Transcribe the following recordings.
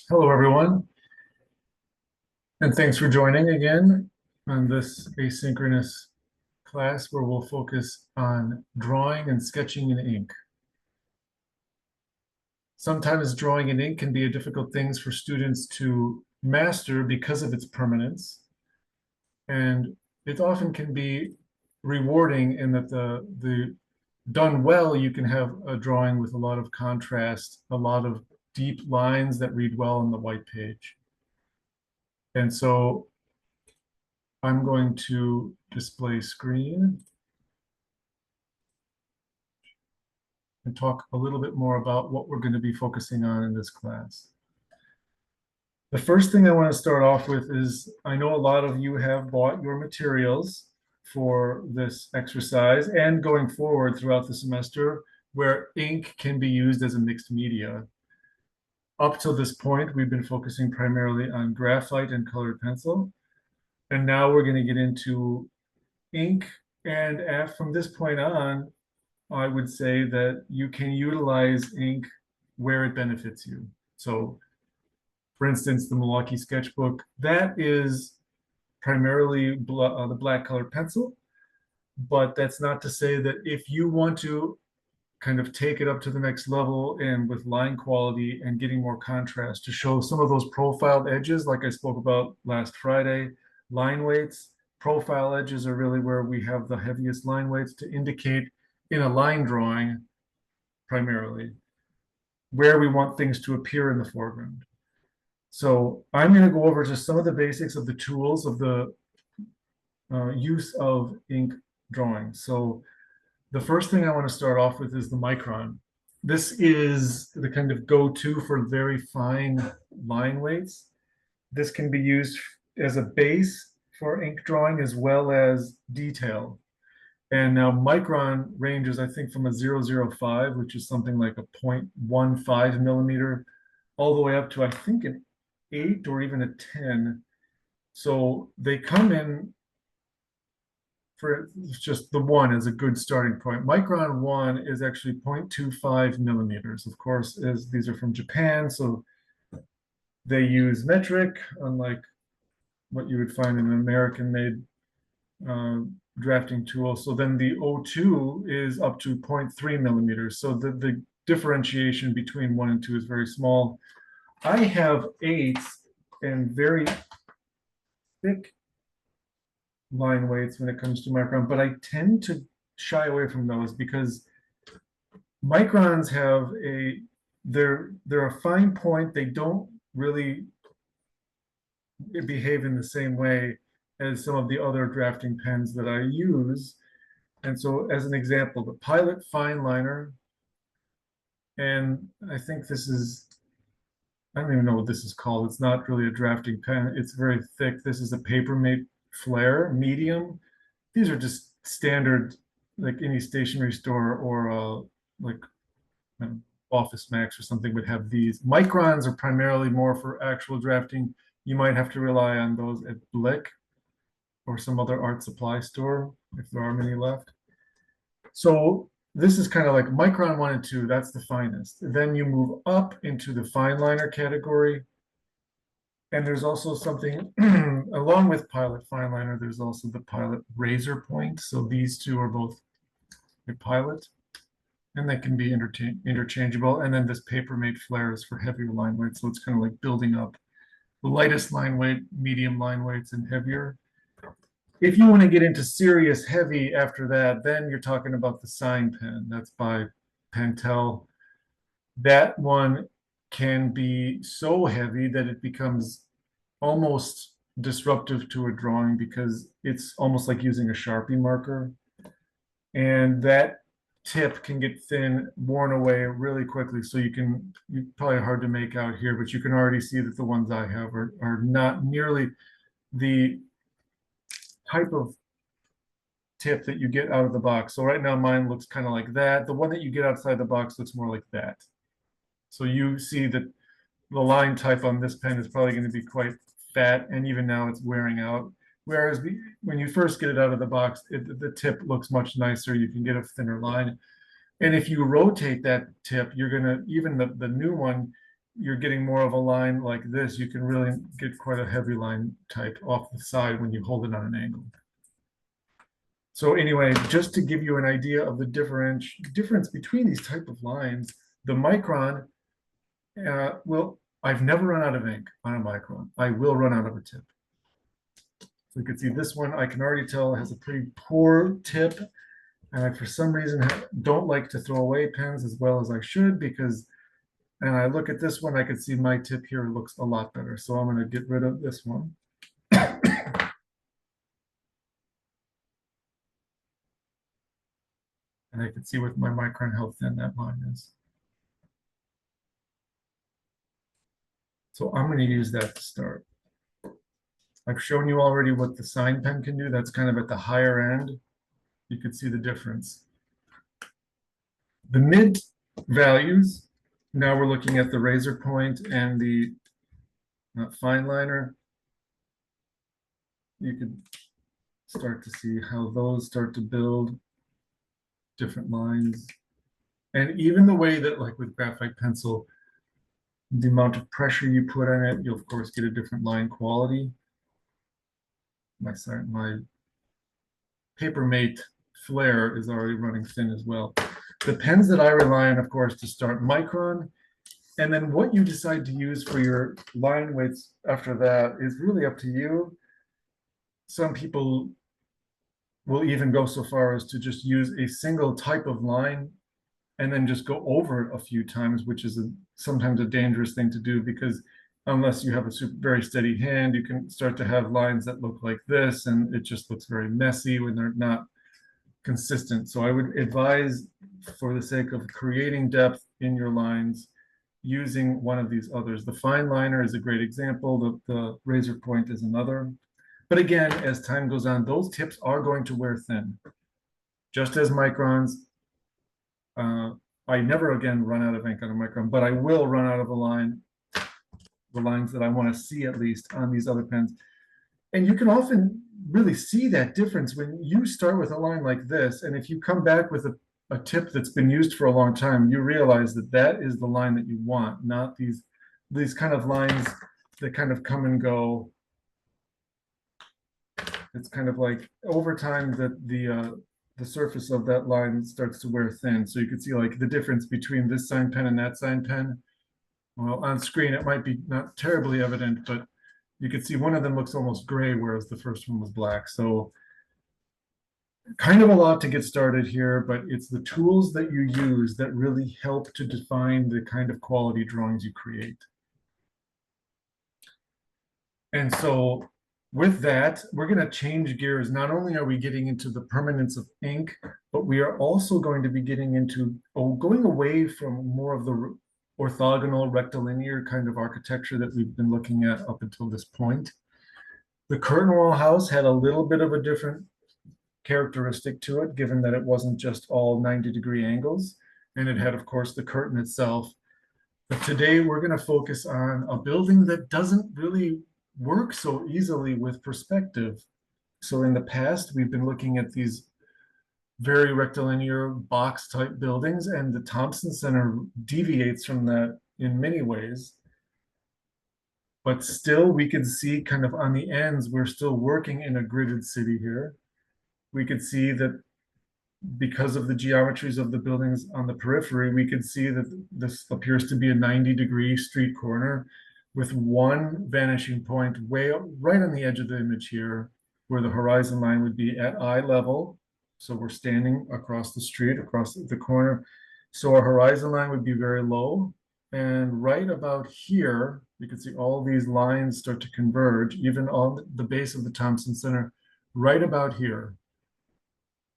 Hello, everyone, and thanks for joining again on this asynchronous class where we'll focus on drawing and sketching in ink. Sometimes drawing in ink can be a difficult thing for students to master because of its permanence, and it often can be rewarding in that the done well, you can have a drawing with a lot of contrast, a lot of deep lines that read well on the white page. And so I'm going to display screen and talk a little bit more about what we're going to be focusing on in this class. The first thing I want to start off with is I know a lot of you have bought your materials for this exercise and going forward throughout the semester where ink can be used as a mixed media. Up till this point, we've been focusing primarily on graphite and colored pencil. And now we're going to get into ink. And from this point on, I would say that you can utilize ink where it benefits you. So, for instance, the Milwaukee sketchbook, that is primarily the black colored pencil. But that's not to say that if you want to kind of take it up to the next level and with line quality and getting more contrast to show some of those profiled edges, like I spoke about last Friday, line weights, profile edges are really where we have the heaviest line weights to indicate in a line drawing primarily where we want things to appear in the foreground. So I'm going to go over just some of the basics of the tools of the use of ink drawing. So the first thing I want to start off with is the micron. This is the kind of go-to for very fine line weights. This can be used as a base for ink drawing as well as detail. And now micron ranges, I think, from a 0.005, which is something like a 0.15 millimeter, all the way up to, I think, an 8 or even a 10. So they come in for just the 1 is a good starting point. Micron 1 is actually 0.25 millimeters. Of course, as these are from Japan, so they use metric, unlike what you would find in an American-made drafting tool. So then the O2 is up to 0.3 millimeters. So the differentiation between 1 and 2 is very small. I have 8s and very thick line weights when it comes to micron, but I tend to shy away from those because microns have they're a fine point. They don't really behave in the same way as some of the other drafting pens that I use. And so as an example, the Pilot Fine Liner, and I think this is, I don't even know what this is called. It's not really a drafting pen. It's very thick. This is a Papermate Flare medium. These are just standard, like any stationery store or like Office Max or something would have these. Microns are primarily more for actual drafting. You might have to rely on those at Blick or some other art supply store, if there are many left. So this is kind of like micron 1 and 2, that's the finest. Then you move up into the fine liner category. And there's also something, along with Pilot Fine Liner, there's also the Pilot Razor Point. So these two are both a Pilot, and they can be interchangeable. And then this Papermate Flare is for heavier line weight. So it's kind of like building up the lightest line weight, medium line weights, and heavier. If you want to get into serious heavy after that, then you're talking about the Sign Pen. That's by Pentel. That one can be so heavy that it becomes almost disruptive to a drawing because it's almost like using a Sharpie marker. And that tip can get thin, worn away really quickly. So you're probably hard to make out here, but you can already see that the ones I have are not nearly the type of tip that you get out of the box. So right now mine looks kind of like that. The one that you get outside the box looks more like that. So you see that the line type on this pen is probably going to be quite fat, and even now it's wearing out. Whereas when you first get it out of the box, the tip looks much nicer. You can get a thinner line. And if you rotate that tip, you're going to, even the new one, you're getting more of a line like this, you can really get quite a heavy line type off the side when you hold it on an angle. So anyway, just to give you an idea of the difference between these type of lines, the micron, I've never run out of ink on a micron. I will run out of a tip. So you can see this one, I can already tell has a pretty poor tip. And I, for some reason, don't like to throw away pens as well as I should because, and I look at this one, I can see my tip here looks a lot better. So I'm going to get rid of this one. And I can see with my micron how thin that line is. So I'm going to use that to start. I've shown you already what the sign pen can do. That's kind of at the higher end. You can see the difference. The mid values, now we're looking at the razor point and the fine liner. You can start to see how those start to build different lines. And even the way that, like with graphite pencil, the amount of pressure you put on it, you'll of course get a different line quality. My Papermate flare is already running thin as well. The pens that I rely on, of course, to start micron, and then what you decide to use for your line weights after that is really up to you. Some people will even go so far as to just use a single type of line and then just go over it a few times, which is sometimes a dangerous thing to do because unless you have a very steady hand, you can start to have lines that look like this, and it just looks very messy when they're not consistent. So I would advise, for the sake of creating depth in your lines, using one of these others. The fine liner is a great example. The razor point is another. But again, as time goes on, those tips are going to wear thin. Just as microns, I never again run out of ink on a micron, but I will run out of the lines that I want to see at least on these other pens. And you can often really see that difference when you start with a line like this, and if you come back with a tip that's been used for a long time, you realize that that is the line that you want, not these kind of lines that kind of come and go. It's kind of like over time that the surface of that line starts to wear thin. So you can see like the difference between this sign pen and that sign pen. Well, on screen, it might be not terribly evident, but you can see one of them looks almost gray, whereas the first one was black. So kind of a lot to get started here, but it's the tools that you use that really help to define the kind of quality drawings you create. And so with that, we're going to change gears. Not only are we getting into the permanence of ink, but we are also going to be getting into going away from more of the orthogonal rectilinear kind of architecture that we've been looking at up until this point. The curtain wall house had a little bit of a different characteristic to it, given that it wasn't just all 90-degree angles, and it had, of course, the curtain itself. But today we're going to focus on a building that doesn't really work so easily with perspective. So in the past, we've been looking at these very rectilinear box type buildings, and the Thompson Center deviates from that in many ways. But still, we can see kind of on the ends, we're still working in a gridded city here. We could see that because of the geometries of the buildings on the periphery, we could see that this appears to be a 90-degree street corner with one vanishing point right on the edge of the image here, where the horizon line would be at eye level. So we're standing across the street, across the corner. So our horizon line would be very low. And right about here, you can see all these lines start to converge, even on the base of the Thompson Center, right about here.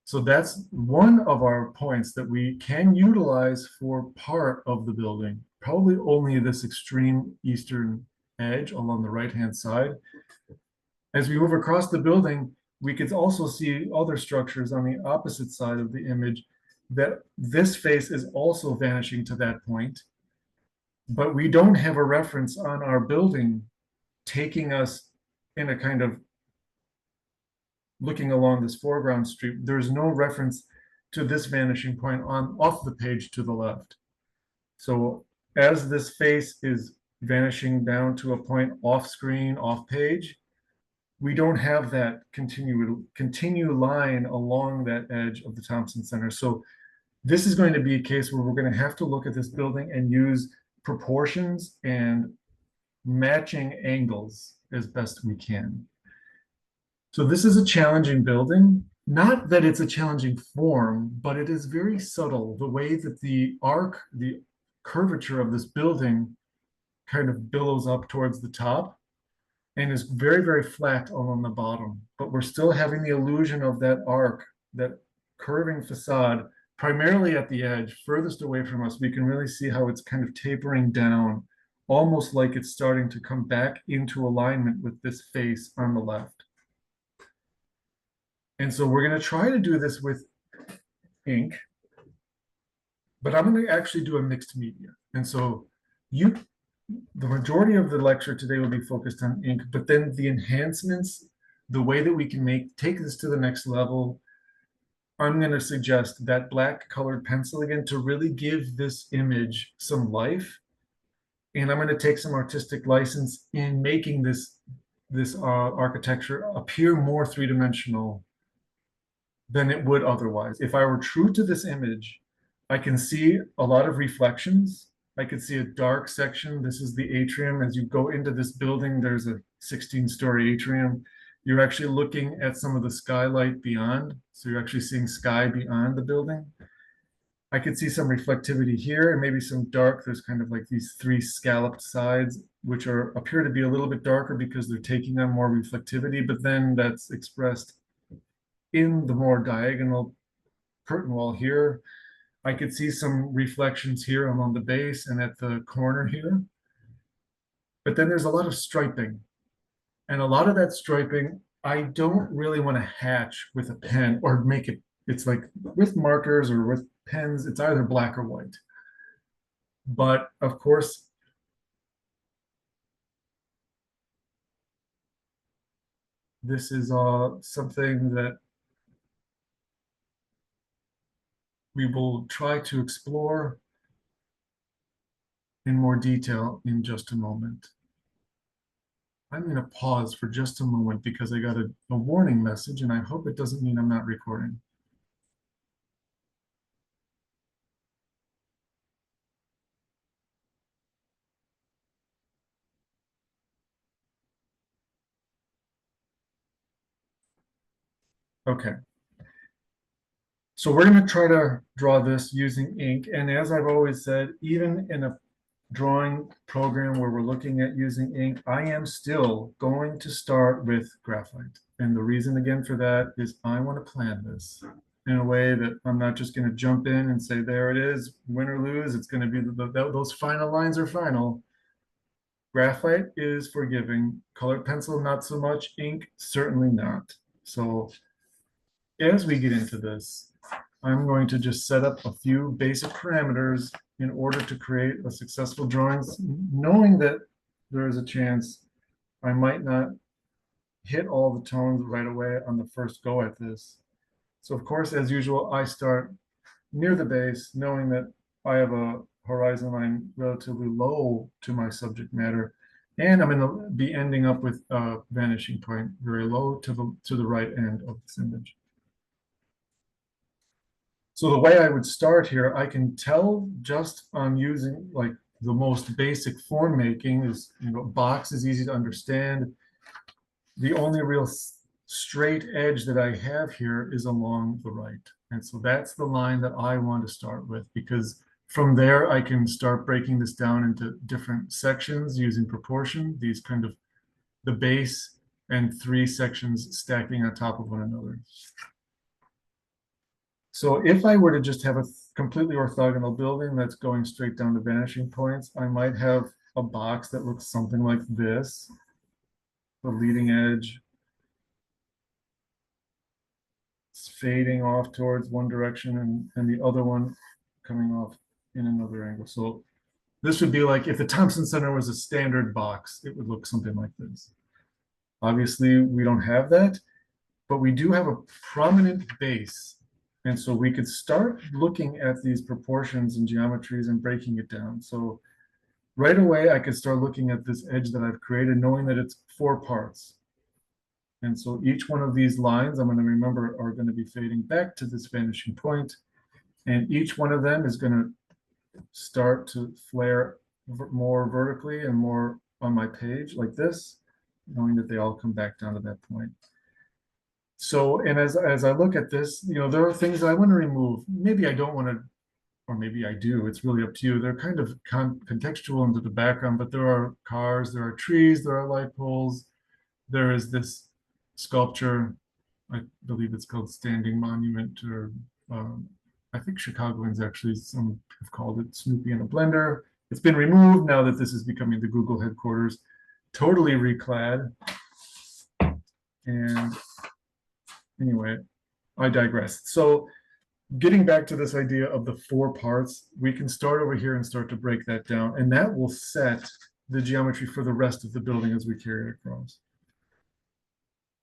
So that's one of our points that we can utilize for part of the building, probably only this extreme eastern edge along the right-hand side. As we move across the building, we could also see other structures on the opposite side of the image that this face is also vanishing to that point. But we don't have a reference on our building taking us in a kind of looking along this foreground street. There's no reference to this vanishing point off the page to the left. So as this face is vanishing down to a point off screen, off page, we don't have that continue line along that edge of the Thompson Center. So this is going to be a case where we're going to have to look at this building and use proportions and matching angles as best we can. So this is a challenging building. Not that it's a challenging form, but it is very subtle. The way that the arc, the curvature of this building kind of billows up towards the top and is very, very flat along the bottom. But we're still having the illusion of that arc, that curving facade, primarily at the edge, furthest away from us. We can really see how it's kind of tapering down, almost like it's starting to come back into alignment with this face on the left. And so we're going to try to do this with ink, but I'm going to actually do a mixed media. And so the majority of the lecture today will be focused on ink, but then the enhancements, the way that we can take this to the next level, I'm going to suggest that black colored pencil again to really give this image some life. And I'm going to take some artistic license in making this architecture appear more three-dimensional than it would otherwise. If I were true to this image, I can see a lot of reflections. I could see a dark section. This is the atrium. As you go into this building, there's a 16-story atrium. You're actually looking at some of the skylight beyond. So you're actually seeing sky beyond the building. I could see some reflectivity here and maybe some dark. There's kind of like these three scalloped sides, which appear to be a little bit darker because they're taking on more reflectivity, but then that's expressed in the more diagonal curtain wall here. I could see some reflections here along the base and at the corner here. But then there's a lot of striping. And a lot of that striping, I don't really want to hatch with a pen or make it, it's like with markers or with pens, it's either black or white. But of course, this is something that we will try to explore in more detail in just a moment. I'm going to pause for just a moment because I got a warning message, and I hope it doesn't mean I'm not recording. Okay. So we're going to try to draw this using ink. And as I've always said, even in a drawing program where we're looking at using ink, I am still going to start with graphite. And the reason again for that is I want to plan this in a way that I'm not just going to jump in and say, there it is, win or lose. It's going to be those final lines are final. Graphite is forgiving. Colored pencil, not so much. Ink, certainly not. So as we get into this, I'm going to just set up a few basic parameters in order to create a successful drawing, knowing that there is a chance I might not hit all the tones right away on the first go at this. So of course, as usual, I start near the base, knowing that I have a horizon line relatively low to my subject matter, and I'm going to be ending up with a vanishing point very low to the right end of this image. So the way I would start here, I can tell just on using like the most basic form making is, box is easy to understand. The only real straight edge that I have here is along the right. And so that's the line that I want to start with, because from there I can start breaking this down into different sections using proportion, these kind of the base and three sections stacking on top of one another. So if I were to just have a completely orthogonal building that's going straight down to vanishing points, I might have a box that looks something like this. The leading edge is fading off towards one direction and the other one coming off in another angle. So this would be like if the Thompson Center was a standard box, it would look something like this. Obviously, we don't have that, but we do have a prominent base. And so we could start looking at these proportions and geometries and breaking it down. So right away, I could start looking at this edge that I've created, knowing that it's 4 parts. And so each one of these lines, I'm going to remember, are going to be fading back to this vanishing point. And each one of them is going to start to flare more vertically and more on my page like this, knowing that they all come back down to that point. So, and as I look at this, there are things I want to remove. Maybe I don't want to, or maybe I do. It's really up to you. They're kind of contextual into the background, but there are cars, there are trees, there are light poles. There is this sculpture. I believe it's called Standing Monument, or I think Chicagoans actually, some have called it Snoopy in a Blender. It's been removed now that this is becoming the Google headquarters. Totally reclad. And anyway, I digress. So getting back to this idea of the 4 parts, we can start over here and start to break that down. And that will set the geometry for the rest of the building as we carry it across.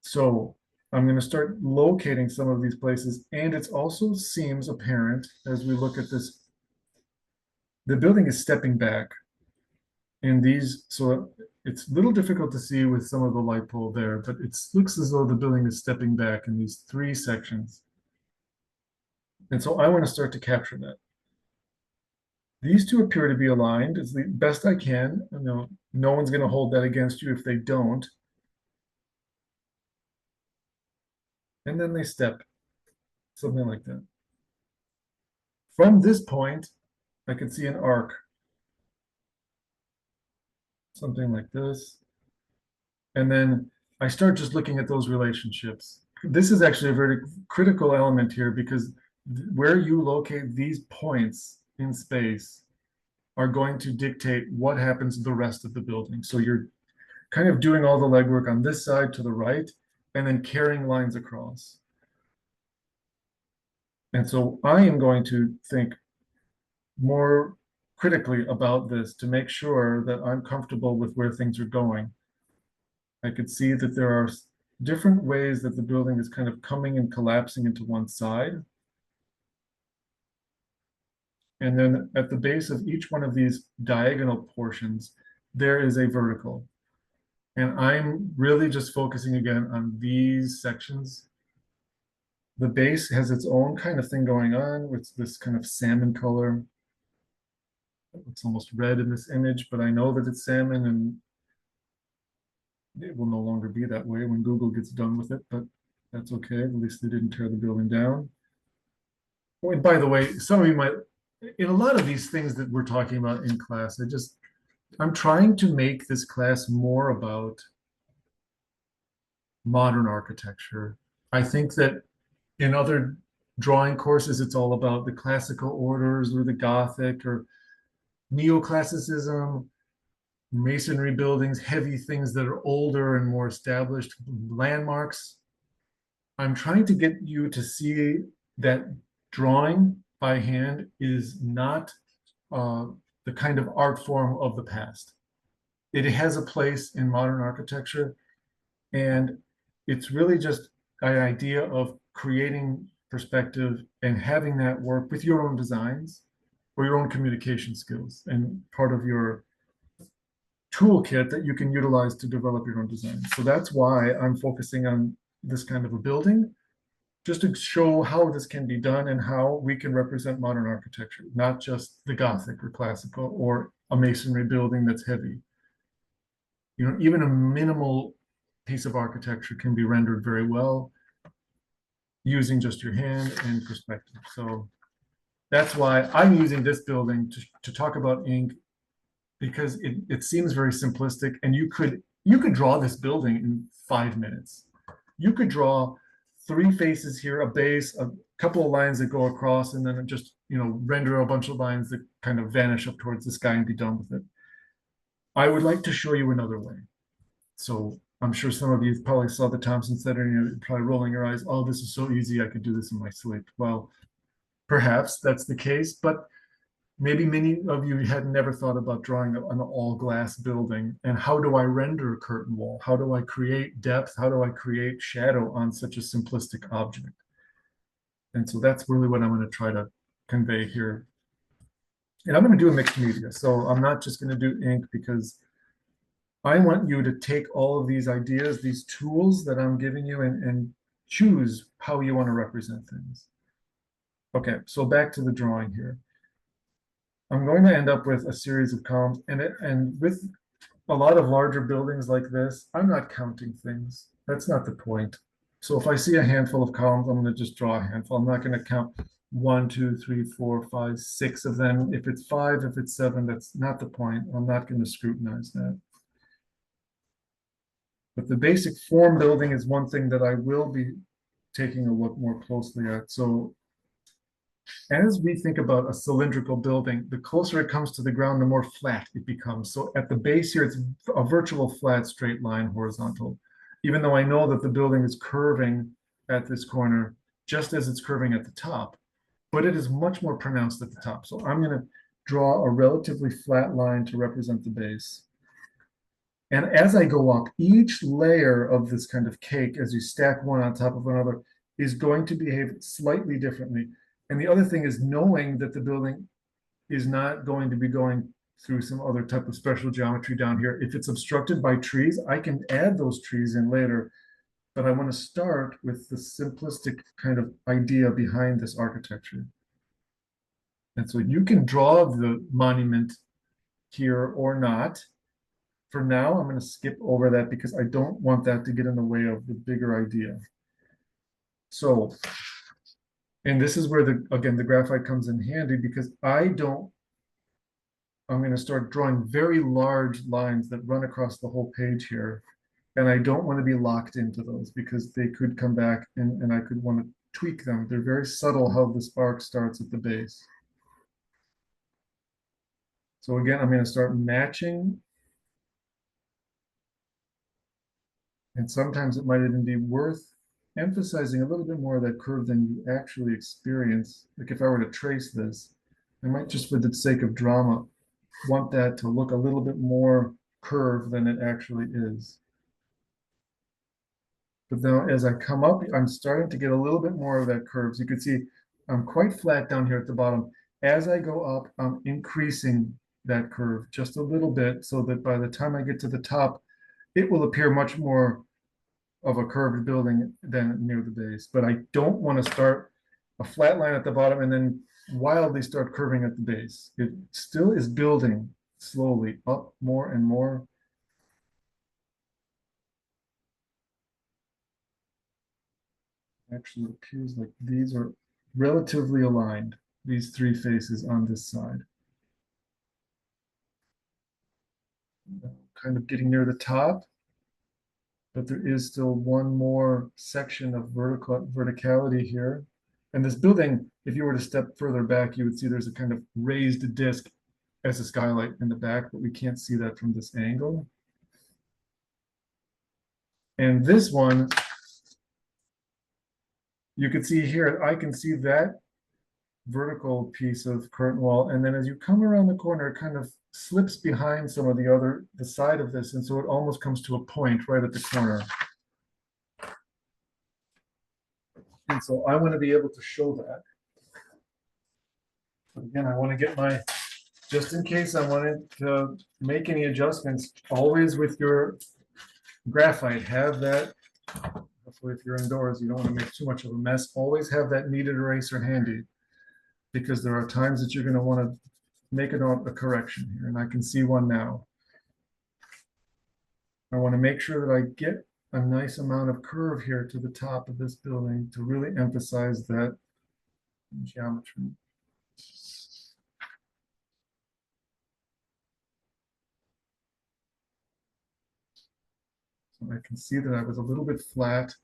So I'm going to start locating some of these places, and it also seems apparent as we look at this, the building is stepping back. And these, so it's a little difficult to see with some of the light pole there, but it looks as though the building is stepping back in these 3 sections. And so I want to start to capture that. These two appear to be aligned as the best I can. No one's going to hold that against you if they don't. And then they step, something like that. From this point, I can see an arc, something like this. And then I start just looking at those relationships. This is actually a very critical element here, because where you locate these points in space are going to dictate what happens to the rest of the building. So you're kind of doing all the legwork on this side to the right, and then carrying lines across. And so I am going to think more critically about this to make sure that I'm comfortable with where things are going. I could see that there are different ways that the building is kind of coming and collapsing into one side. And then at the base of each one of these diagonal portions, there is a vertical. And I'm really just focusing again on these sections. The base has its own kind of thing going on with this kind of salmon color. It looks almost red in this image, but I know that it's salmon, and it will no longer be that way when Google gets done with it, but that's okay. At least they didn't tear the building down. Oh, and by the way, some of you might, in a lot of these things that we're talking about in class, I'm trying to make this class more about modern architecture. I think that in other drawing courses, it's all about the classical orders or the Gothic or neoclassicism, masonry buildings, heavy things that are older and more established landmarks. I'm trying to get you to see that drawing by hand is not the kind of art form of the past. It has a place in modern architecture, and it's really just an idea of creating perspective and having that work with your own designs or your own communication skills, and part of your toolkit that you can utilize to develop your own design. So that's why I'm focusing on this kind of a building, just to show how this can be done and how we can represent modern architecture, not just the Gothic or classical or a masonry building that's heavy. Even a minimal piece of architecture can be rendered very well using just your hand and perspective. So that's why I'm using this building to talk about ink, because it seems very simplistic, and you could draw this building in 5 minutes. You could draw 3 faces here, a base, a couple of lines that go across, and then just render a bunch of lines that kind of vanish up towards the sky and be done with it. I would like to show you another way. So I'm sure some of you probably saw the Thompson Center and you're probably rolling your eyes. Oh, this is so easy. I could do this in my sleep. Well, perhaps that's the case, but maybe many of you had never thought about drawing an all glass building. And how do I render a curtain wall? How do I create depth? How do I create shadow on such a simplistic object? And so that's really what I'm going to try to convey here. And I'm going to do a mixed media. So I'm not just going to do ink because I want you to take all of these ideas, these tools that I'm giving you, and choose how you want to represent things. Okay, so back to the drawing here. I'm going to end up with a series of columns, and with a lot of larger buildings like this, I'm not counting things. That's not the point. So if I see a handful of columns, I'm going to just draw a handful. I'm not going to count 1, 2, 3, 4, 5, 6 of them. If it's 5, if it's 7, that's not the point. I'm not going to scrutinize that. But the basic form building is one thing that I will be taking a look more closely at. So as we think about a cylindrical building, the closer it comes to the ground, the more flat it becomes. So at the base here, it's a virtual flat straight line horizontal, even though I know that the building is curving at this corner, just as it's curving at the top, but it is much more pronounced at the top. So I'm going to draw a relatively flat line to represent the base. And as I go up, each layer of this kind of cake, as you stack one on top of another, is going to behave slightly differently. And the other thing is knowing that the building is not going to be going through some other type of special geometry down here. If it's obstructed by trees, I can add those trees in later, but I want to start with the simplistic kind of idea behind this architecture. And so you can draw the monument here or not. For now, I'm going to skip over that because I don't want that to get in the way of the bigger idea. So, and this is where again, the graphite comes in handy because I'm going to start drawing very large lines that run across the whole page here. And I don't want to be locked into those because they could come back and I could want to tweak them. They're very subtle how this arc starts at the base. So again, I'm going to start matching. And sometimes it might even be worth emphasizing a little bit more of that curve than you actually experience. Like if I were to trace this, I might just for the sake of drama, want that to look a little bit more curved than it actually is. But now as I come up, I'm starting to get a little bit more of that curve. So you can see I'm quite flat down here at the bottom. As I go up, I'm increasing that curve just a little bit so that by the time I get to the top, it will appear much more of a curved building than near the base. But I don't want to start a flat line at the bottom and then wildly start curving at the base. It still is building slowly up more and more. Actually, it appears like these are relatively aligned, these three faces on this side. Kind of getting near the top, but there is still one more section of verticality here. And this building, if you were to step further back, you would see there's a kind of raised disc as a skylight in the back, but we can't see that from this angle. And this one, you can see here, I can see that vertical piece of curtain wall. And then as you come around the corner, it kind of slips behind some of the side of this. And so it almost comes to a point right at the corner. And so I want to be able to show that. But again, I want to get just in case I wanted to make any adjustments, always with your graphite, have that, hopefully if you're indoors, you don't want to make too much of a mess, always have that kneaded eraser handy, because there are times that you're going to want to make a correction here, and I can see one now. I want to make sure that I get a nice amount of curve here to the top of this building to really emphasize that geometry. So I can see that I was a little bit flat.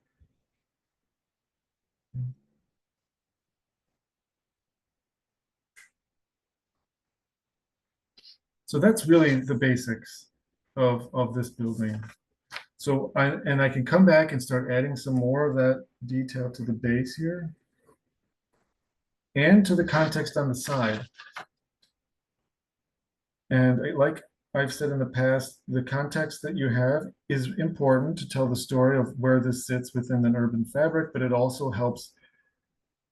So that's really the basics of this building. So I can come back and start adding some more of that detail to the base here and to the context on the side. And like I've said in the past, the context that you have is important to tell the story of where this sits within an urban fabric, but it also helps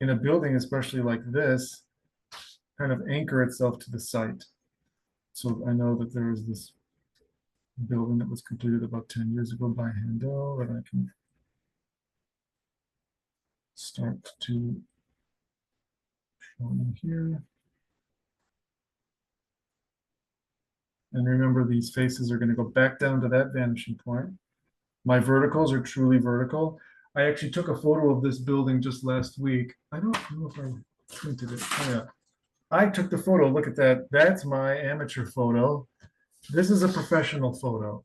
in a building, especially like this, kind of anchor itself to the site. So I know that there is this building that was completed about 10 years ago by Handel that I can start to show you here. And remember, these faces are going to go back down to that vanishing point. My verticals are truly vertical. I actually took a photo of this building just last week. I don't know if I printed it. Oh, yeah. I took the photo. Look at that. That's my amateur photo. This is a professional photo.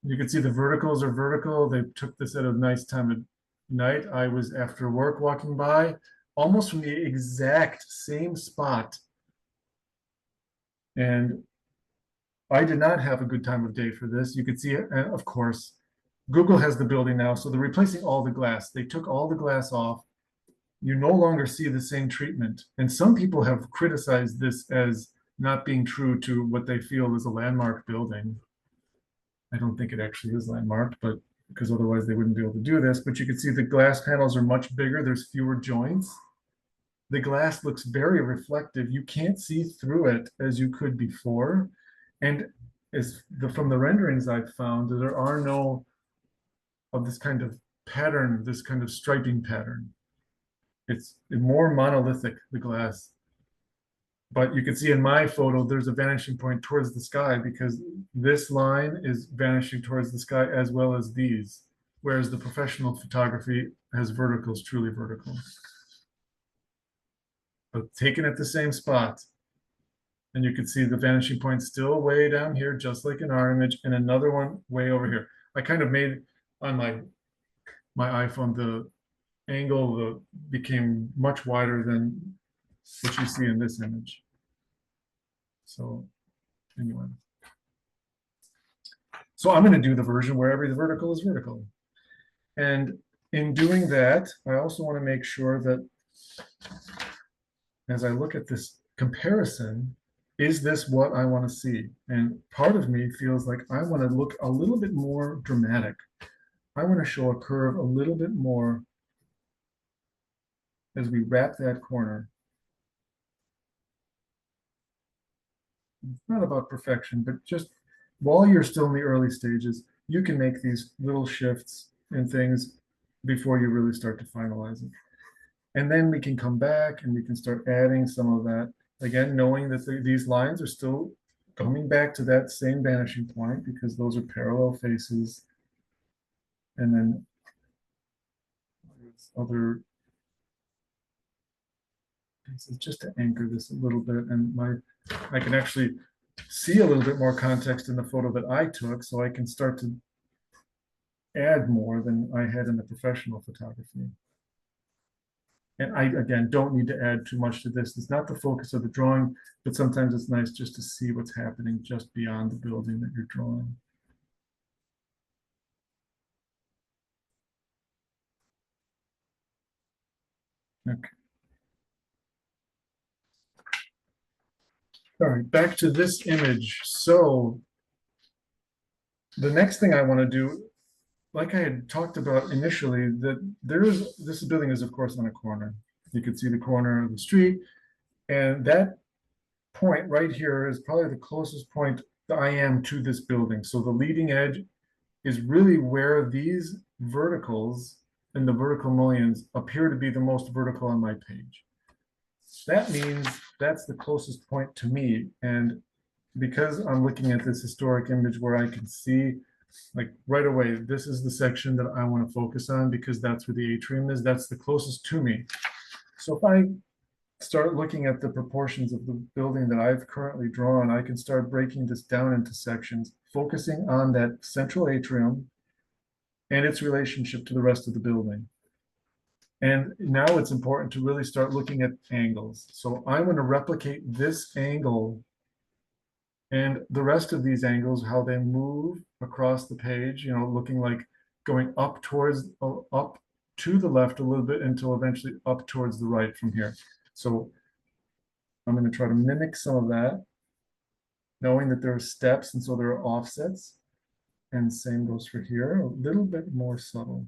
You can see the verticals are vertical. They took this at a nice time of night. I was after work walking by, almost from the exact same spot. And I did not have a good time of day for this. You could see it, and of course, Google has the building now, so they're replacing all the glass. They took all the glass off. You no longer see the same treatment. And some people have criticized this as not being true to what they feel is a landmark building. I don't think it actually is landmarked, but because otherwise they wouldn't be able to do this. But you can see the glass panels are much bigger. There's fewer joints. The glass looks very reflective. You can't see through it as you could before. And from the renderings I've found, there are no of this kind of pattern, this kind of striping pattern. It's more monolithic, the glass. But you can see in my photo, there's a vanishing point towards the sky because this line is vanishing towards the sky as well as these, whereas the professional photography has verticals, truly vertical. But taken at the same spot. And you can see the vanishing point still way down here, just like in our image, and another one way over here. I kind of made on my iPhone, the angle became much wider than what you see in this image. So anyway. So I'm going to do the version where every vertical is vertical. And in doing that, I also want to make sure that as I look at this comparison, is this what I want to see? And part of me feels like I want to look a little bit more dramatic. I want to show a curve a little bit more as we wrap that corner. It's not about perfection, but just while you're still in the early stages, you can make these little shifts and things before you really start to finalize it. And then we can come back and we can start adding some of that. Again, knowing that these lines are still coming back to that same vanishing point because those are parallel faces. And then other pieces just to anchor this a little bit. And I can actually see a little bit more context in the photo that I took, so I can start to add more than I had in the professional photography. And I, again, don't need to add too much to this. It's not the focus of the drawing, but sometimes it's nice just to see what's happening just beyond the building that you're drawing. Okay. All right, back to this image. So the next thing I want to do, like I had talked about initially, that this building is of course on a corner. You can see the corner of the street, and that point right here is probably the closest point that I am to this building. So the leading edge is really where these verticals and the vertical mullions appear to be the most vertical on my page. That means that's the closest point to me. And because I'm looking at this historic image where I can see, like right away, this is the section that I want to focus on because that's where the atrium is. That's the closest to me. So if I start looking at the proportions of the building that I've currently drawn, I can start breaking this down into sections, focusing on that central atrium and its relationship to the rest of the building. And now it's important to really start looking at angles. So I'm going to replicate this angle and the rest of these angles, how they move across the page, looking like going up to the left a little bit until eventually up towards the right from here. So I'm going to try to mimic some of that, knowing that there are steps and so there are offsets. And same goes for here, a little bit more subtle.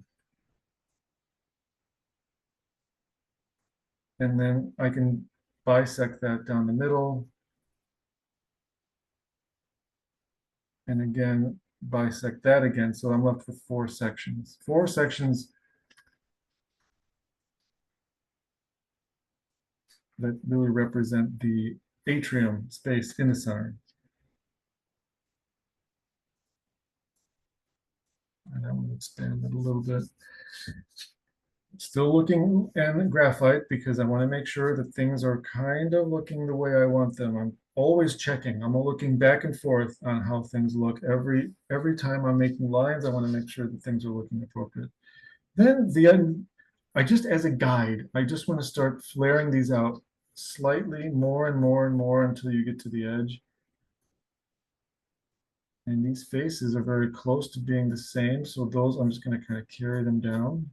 And then I can bisect that down the middle. And again, bisect that again. So I'm left with 4 sections. 4 sections that really represent the atrium space in the center. And I'm going to expand it a little bit. Still looking in graphite because I want to make sure that things are kind of looking the way I want them. I'm always checking. I'm looking back and forth on how things look. Every time I'm making lines, I want to make sure that things are looking appropriate. Then the end, I just as a guide, I just want to start flaring these out slightly more and more and more until you get to the edge. And these faces are very close to being the same. So those, I'm just going to kind of carry them down.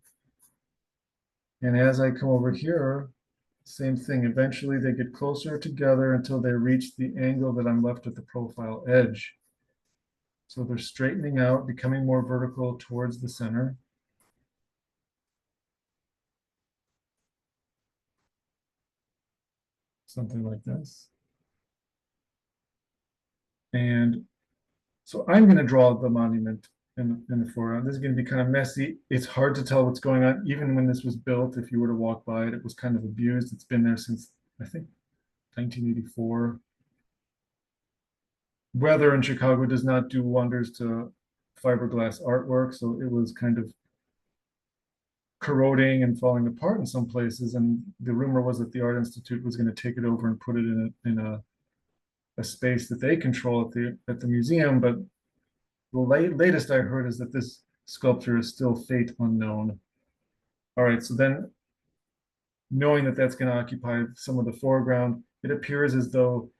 And as I come over here, same thing. Eventually they get closer together until they reach the angle that I'm left at the profile edge. So they're straightening out, becoming more vertical towards the center. Something like this. And so I'm going to draw the monument in the foreground. This is going to be kind of messy. It's hard to tell what's going on. Even when this was built, if you were to walk by it, it was kind of abused. It's been there since, I think, 1984. Weather in Chicago does not do wonders to fiberglass artwork, so it was kind of corroding and falling apart in some places. And the rumor was that the Art Institute was going to take it over and put it in a space that they control at the museum. But the latest I heard is that this sculpture is still fate unknown. All right, so then knowing that that's going to occupy some of the foreground, it appears as though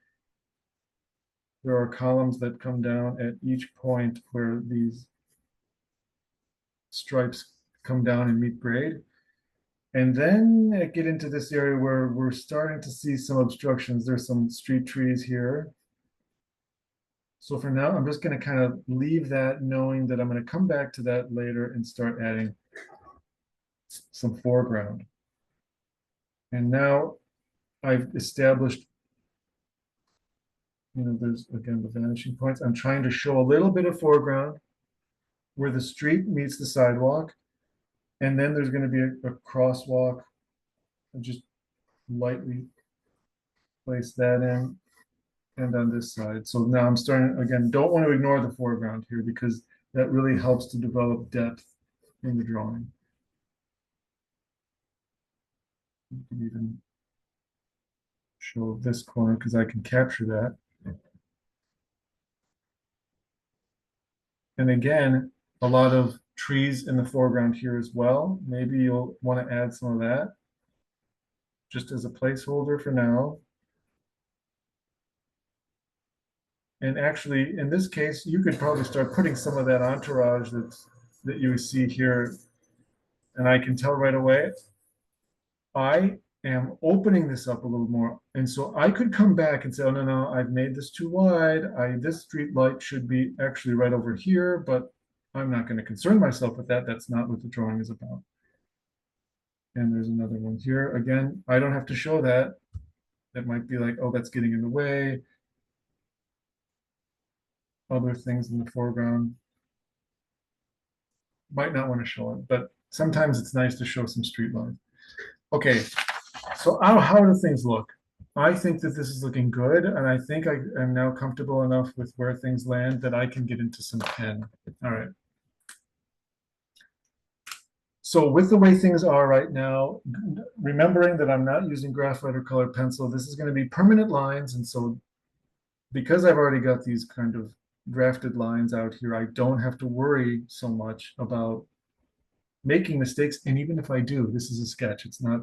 there are columns that come down at each point where these stripes come down and meet grade. And then I get into this area where we're starting to see some obstructions. There's some street trees here. So for now, I'm just going to kind of leave that, knowing that I'm going to come back to that later and start adding some foreground. And now I've established, there's again the vanishing points. I'm trying to show a little bit of foreground where the street meets the sidewalk. And then there's going to be a crosswalk. I'll just lightly place that in. And on this side. So now I'm starting, again, don't want to ignore the foreground here because that really helps to develop depth in the drawing. You can even show this corner because I can capture that. And again, a lot of trees in the foreground here as well. Maybe you'll want to add some of that just as a placeholder for now. And actually, in this case, you could probably start putting some of that entourage that you see here. And I can tell right away, I am opening this up a little more. And so I could come back and say, oh, no, I've made this too wide. This street light should be actually right over here, but I'm not going to concern myself with that. That's not what the drawing is about. And there's another one here. Again, I don't have to show that. That might be like, oh, that's getting in the way. Other things in the foreground. Might not want to show it, but sometimes it's nice to show some street lines. Okay, so how do things look? I think that this is looking good, and I think I am now comfortable enough with where things land that I can get into some pen. All right. So with the way things are right now, remembering that I'm not using graphite or colored pencil, this is going to be permanent lines. And so because I've already got these kind of drafted lines out here, I don't have to worry so much about making mistakes. And even if I do, this is a sketch. It's not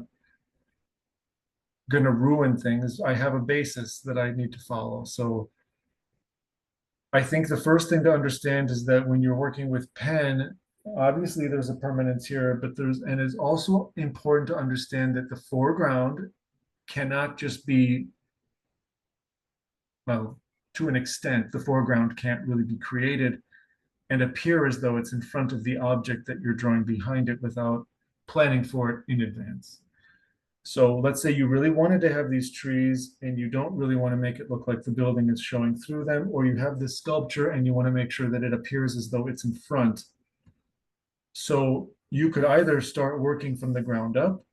going to ruin things. I have a basis that I need to follow. So I think the first thing to understand is that when you're working with pen, obviously there's a permanence here, but and it's also important to understand that the foreground cannot just be, well, to an extent, the foreground can't really be created and appear as though it's in front of the object that you're drawing behind it without planning for it in advance. So let's say you really wanted to have these trees and you don't really want to make it look like the building is showing through them, or you have this sculpture and you want to make sure that it appears as though it's in front. So you could either start working from the ground up,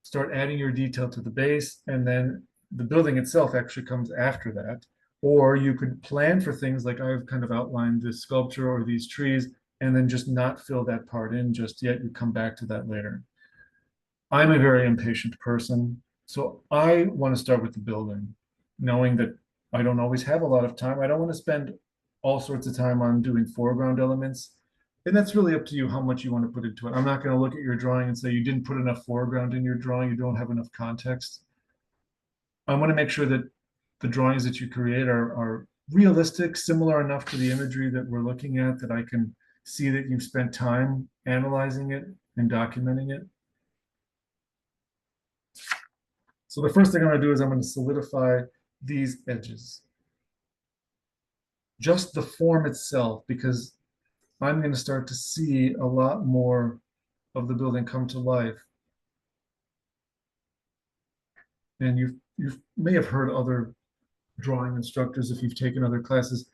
start adding your detail to the base, and then the building itself actually comes after that. Or you could plan for things like I've kind of outlined this sculpture or these trees, and then just not fill that part in just yet. You come back to that later. I'm a very impatient person, so I want to start with the building, knowing that I don't always have a lot of time. I don't want to spend all sorts of time on doing foreground elements. And that's really up to you how much you want to put into it. I'm not going to look at your drawing and say you didn't put enough foreground in your drawing, you don't have enough context. I want to make sure that the drawings that you create are realistic, similar enough to the imagery that we're looking at that I can see that you've spent time analyzing it and documenting it. So the first thing I'm going to do is I'm going to solidify these edges. Just the form itself, because I'm going to start to see a lot more of the building come to life. And you may have heard other drawing instructors if you've taken other classes,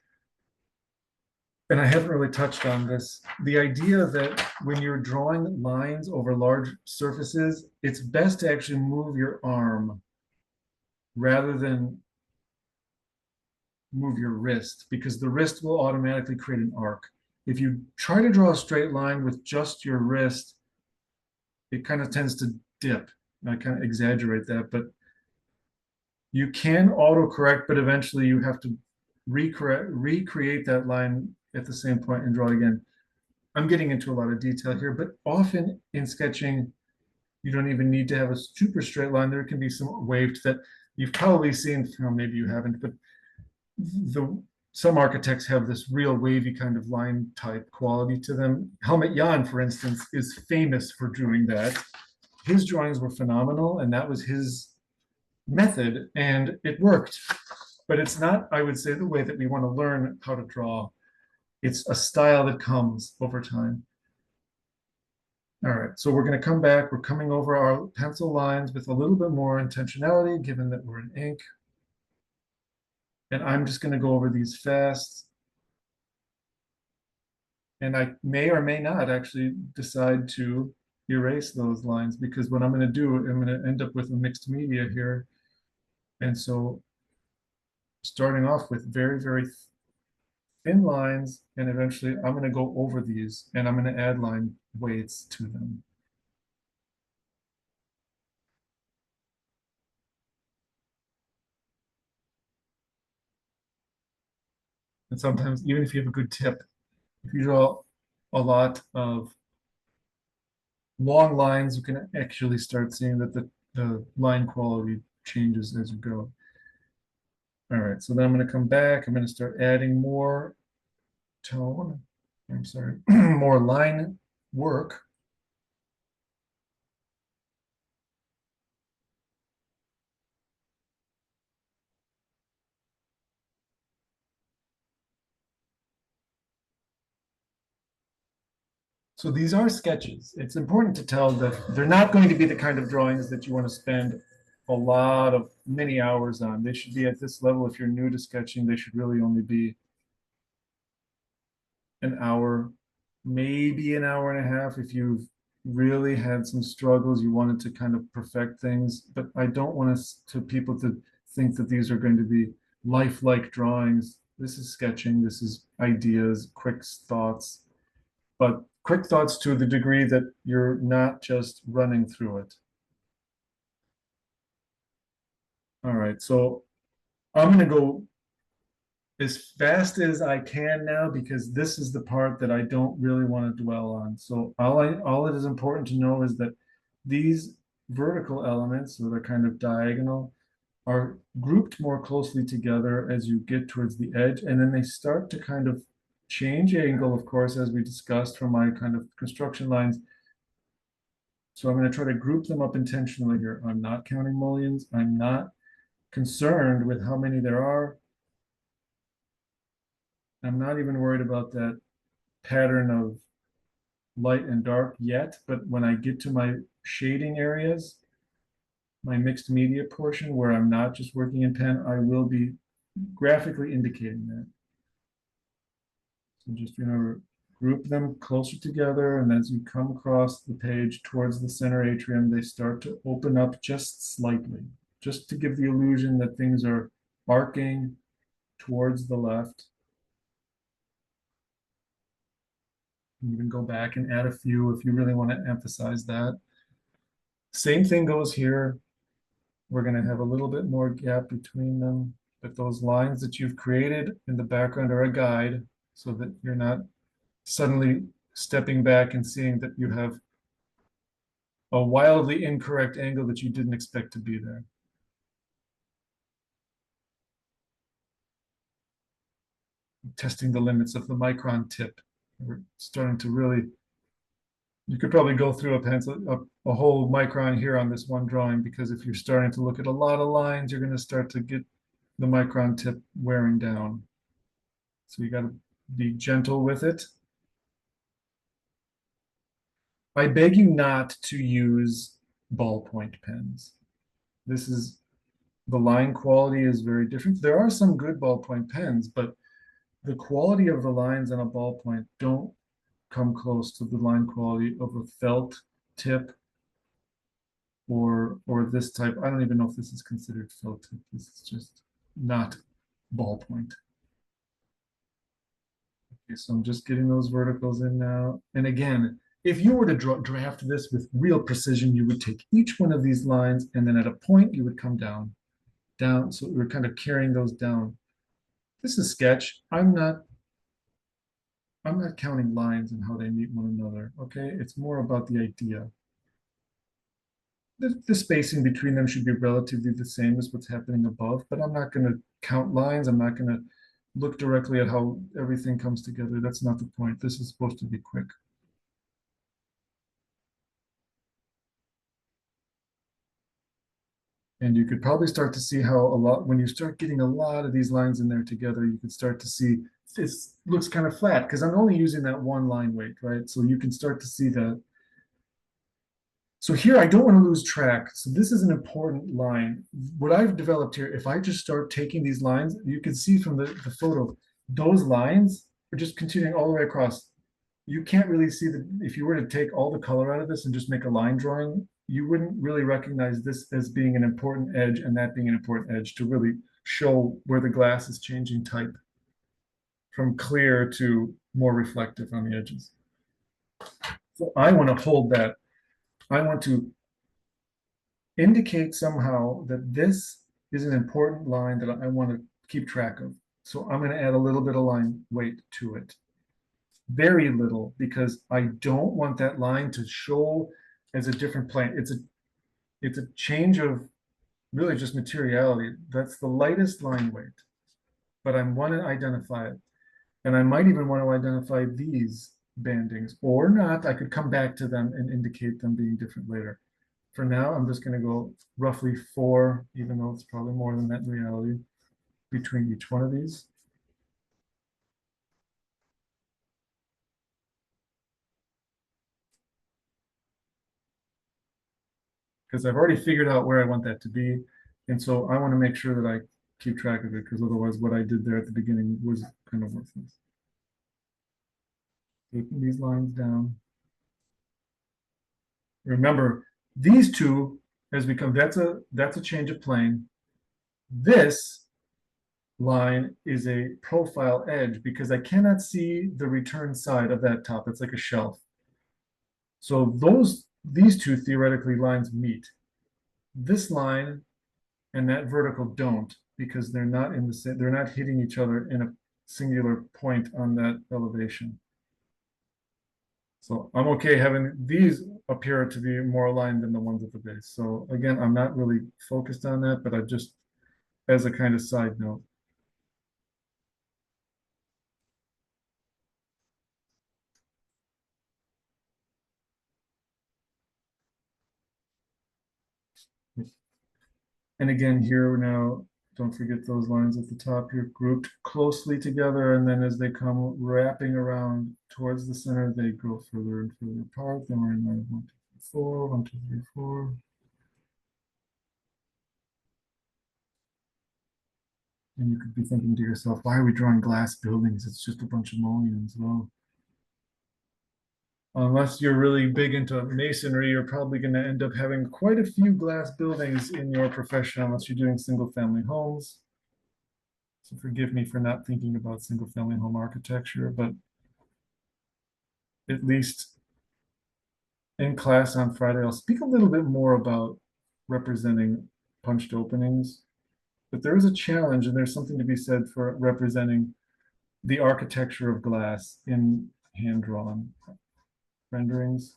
and I haven't really touched on this. The idea that when you're drawing lines over large surfaces, it's best to actually move your arm rather than move your wrist, because the wrist will automatically create an arc. If you try to draw a straight line with just your wrist, it kind of tends to dip. I kind of exaggerate that, but you can autocorrect, but eventually you have to recreate that line at the same point and draw it again. I'm getting into a lot of detail here, but often in sketching, you don't even need to have a super straight line. There can be some waved that you've probably seen, maybe you haven't, but some architects have this real wavy kind of line type quality to them. Helmut Jan, for instance, is famous for doing that. His drawings were phenomenal, and that was his method, and it worked. But it's not, I would say, the way that we want to learn how to draw. It's a style that comes over time. All right, so we're going to come back. We're coming over our pencil lines with a little bit more intentionality, given that we're in ink. And I'm just going to go over these fast. And I may or may not actually decide to erase those lines, because what I'm going to do, I'm going to end up with a mixed media here. And so starting off with very, very thin lines, and eventually I'm going to go over these and I'm going to add line weights to them. And sometimes, even if you have a good tip, if you draw a lot of long lines, you can actually start seeing that the line quality changes as you go. All right, so then I'm going to come back. I'm going to start adding more tone. I'm sorry, more line work. So these are sketches. It's important to tell that they're not going to be the kind of drawings that you want to spend a lot of many hours on. They should be at this level. If you're new to sketching, they should really only be an hour, maybe an hour and a half if you've really had some struggles, you wanted to kind of perfect things. But I don't want us to people to think that these are going to be lifelike drawings. This is sketching, this is ideas, quick thoughts, but quick thoughts to the degree that you're not just running through it. All right, so I'm going to go as fast as I can now, because this is the part that I don't really want to dwell on. So all it is important to know is that these vertical elements, so they're kind of diagonal, are grouped more closely together as you get towards the edge, and then they start to kind of change angle, of course, as we discussed from my kind of construction lines. So I'm going to try to group them up intentionally here. I'm not counting mullions. I'm not concerned with how many there are. I'm not even worried about that pattern of light and dark yet, but when I get to my shading areas, my mixed media portion where I'm not just working in pen, I will be graphically indicating that. So just remember, group them closer together, and as you come across the page towards the center atrium, they start to open up just slightly, just to give the illusion that things are arcing towards the left. You can go back and add a few if you really want to emphasize that. Same thing goes here. We're going to have a little bit more gap between them, but those lines that you've created in the background are a guide so that you're not suddenly stepping back and seeing that you have a wildly incorrect angle that you didn't expect to be there. Testing the limits of the micron tip. We're starting to really, you could probably go through a pencil, a whole micron here on this one drawing, because if you're starting to look at a lot of lines, you're going to start to get the micron tip wearing down. So you got to be gentle with it. I beg you not to use ballpoint pens. This is, the line quality is very different. There are some good ballpoint pens, but the quality of the lines on a ballpoint don't come close to the line quality of a felt tip or this type. I don't even know if this is considered felt tip. This is just not ballpoint. Okay, so I'm just getting those verticals in now. And again, if you were to draft this with real precision, you would take each one of these lines and then at a point you would come down. So we're kind of carrying those down. This is sketch. I'm not counting lines and how they meet one another. Okay, it's more about the idea. The spacing between them should be relatively the same as what's happening above, but I'm not going to count lines. I'm not going to look directly at how everything comes together. That's not the point. This is supposed to be quick. And you could probably start to see how a lot, when you start getting a lot of these lines in there together, you could start to see this looks kind of flat because I'm only using that one line weight, right? So you can start to see that. So here, I don't want to lose track. So this is an important line. What I've developed here, if I just start taking these lines, you can see from the photo, those lines are just continuing all the way across. You can't really see that if you were to take all the color out of this and just make a line drawing, you wouldn't really recognize this as being an important edge and that being an important edge to really show where the glass is changing type from clear to more reflective on the edges. So I want to hold that. I want to indicate somehow that this is an important line that I want to keep track of. So I'm going to add a little bit of line weight to it. Very little, because I don't want that line to show as a different plane. It's a change of really just materiality. That's the lightest line weight, but I want to identify it. And I might even want to identify these bandings or not. I could come back to them and indicate them being different later. For now, I'm just going to go roughly 4, even though it's probably more than that in reality, between each one of these. Because I've already figured out where I want that to be. And so I want to make sure that I keep track of it, because otherwise what I did there at the beginning was kind of worthless. Taking these lines down. Remember, these two has become, that's a change of plane. This line is a profile edge because I cannot see the return side of that top. It's like a shelf. So these two theoretically lines meet. This line and that vertical don't, because they're not in the same, they're not hitting each other in a singular point on that elevation. So I'm okay having these appear to be more aligned than the ones at the base. So again, I'm not really focused on that, but I just, as a kind of side note. And again, here now, don't forget those lines at the top here, grouped closely together. And then as they come wrapping around towards the center, they go further and further apart. Then we're in line 1, 2, 3, 4, 1, 2, 3, 4. And you could be thinking to yourself, why are we drawing glass buildings? It's just a bunch of mullions. Well, unless you're really big into masonry, you're probably going to end up having quite a few glass buildings in your profession, unless you're doing single family homes. So forgive me for not thinking about single family home architecture, but at least in class on Friday, I'll speak a little bit more about representing punched openings. But there is a challenge, and there's something to be said for representing the architecture of glass in hand-drawn renderings.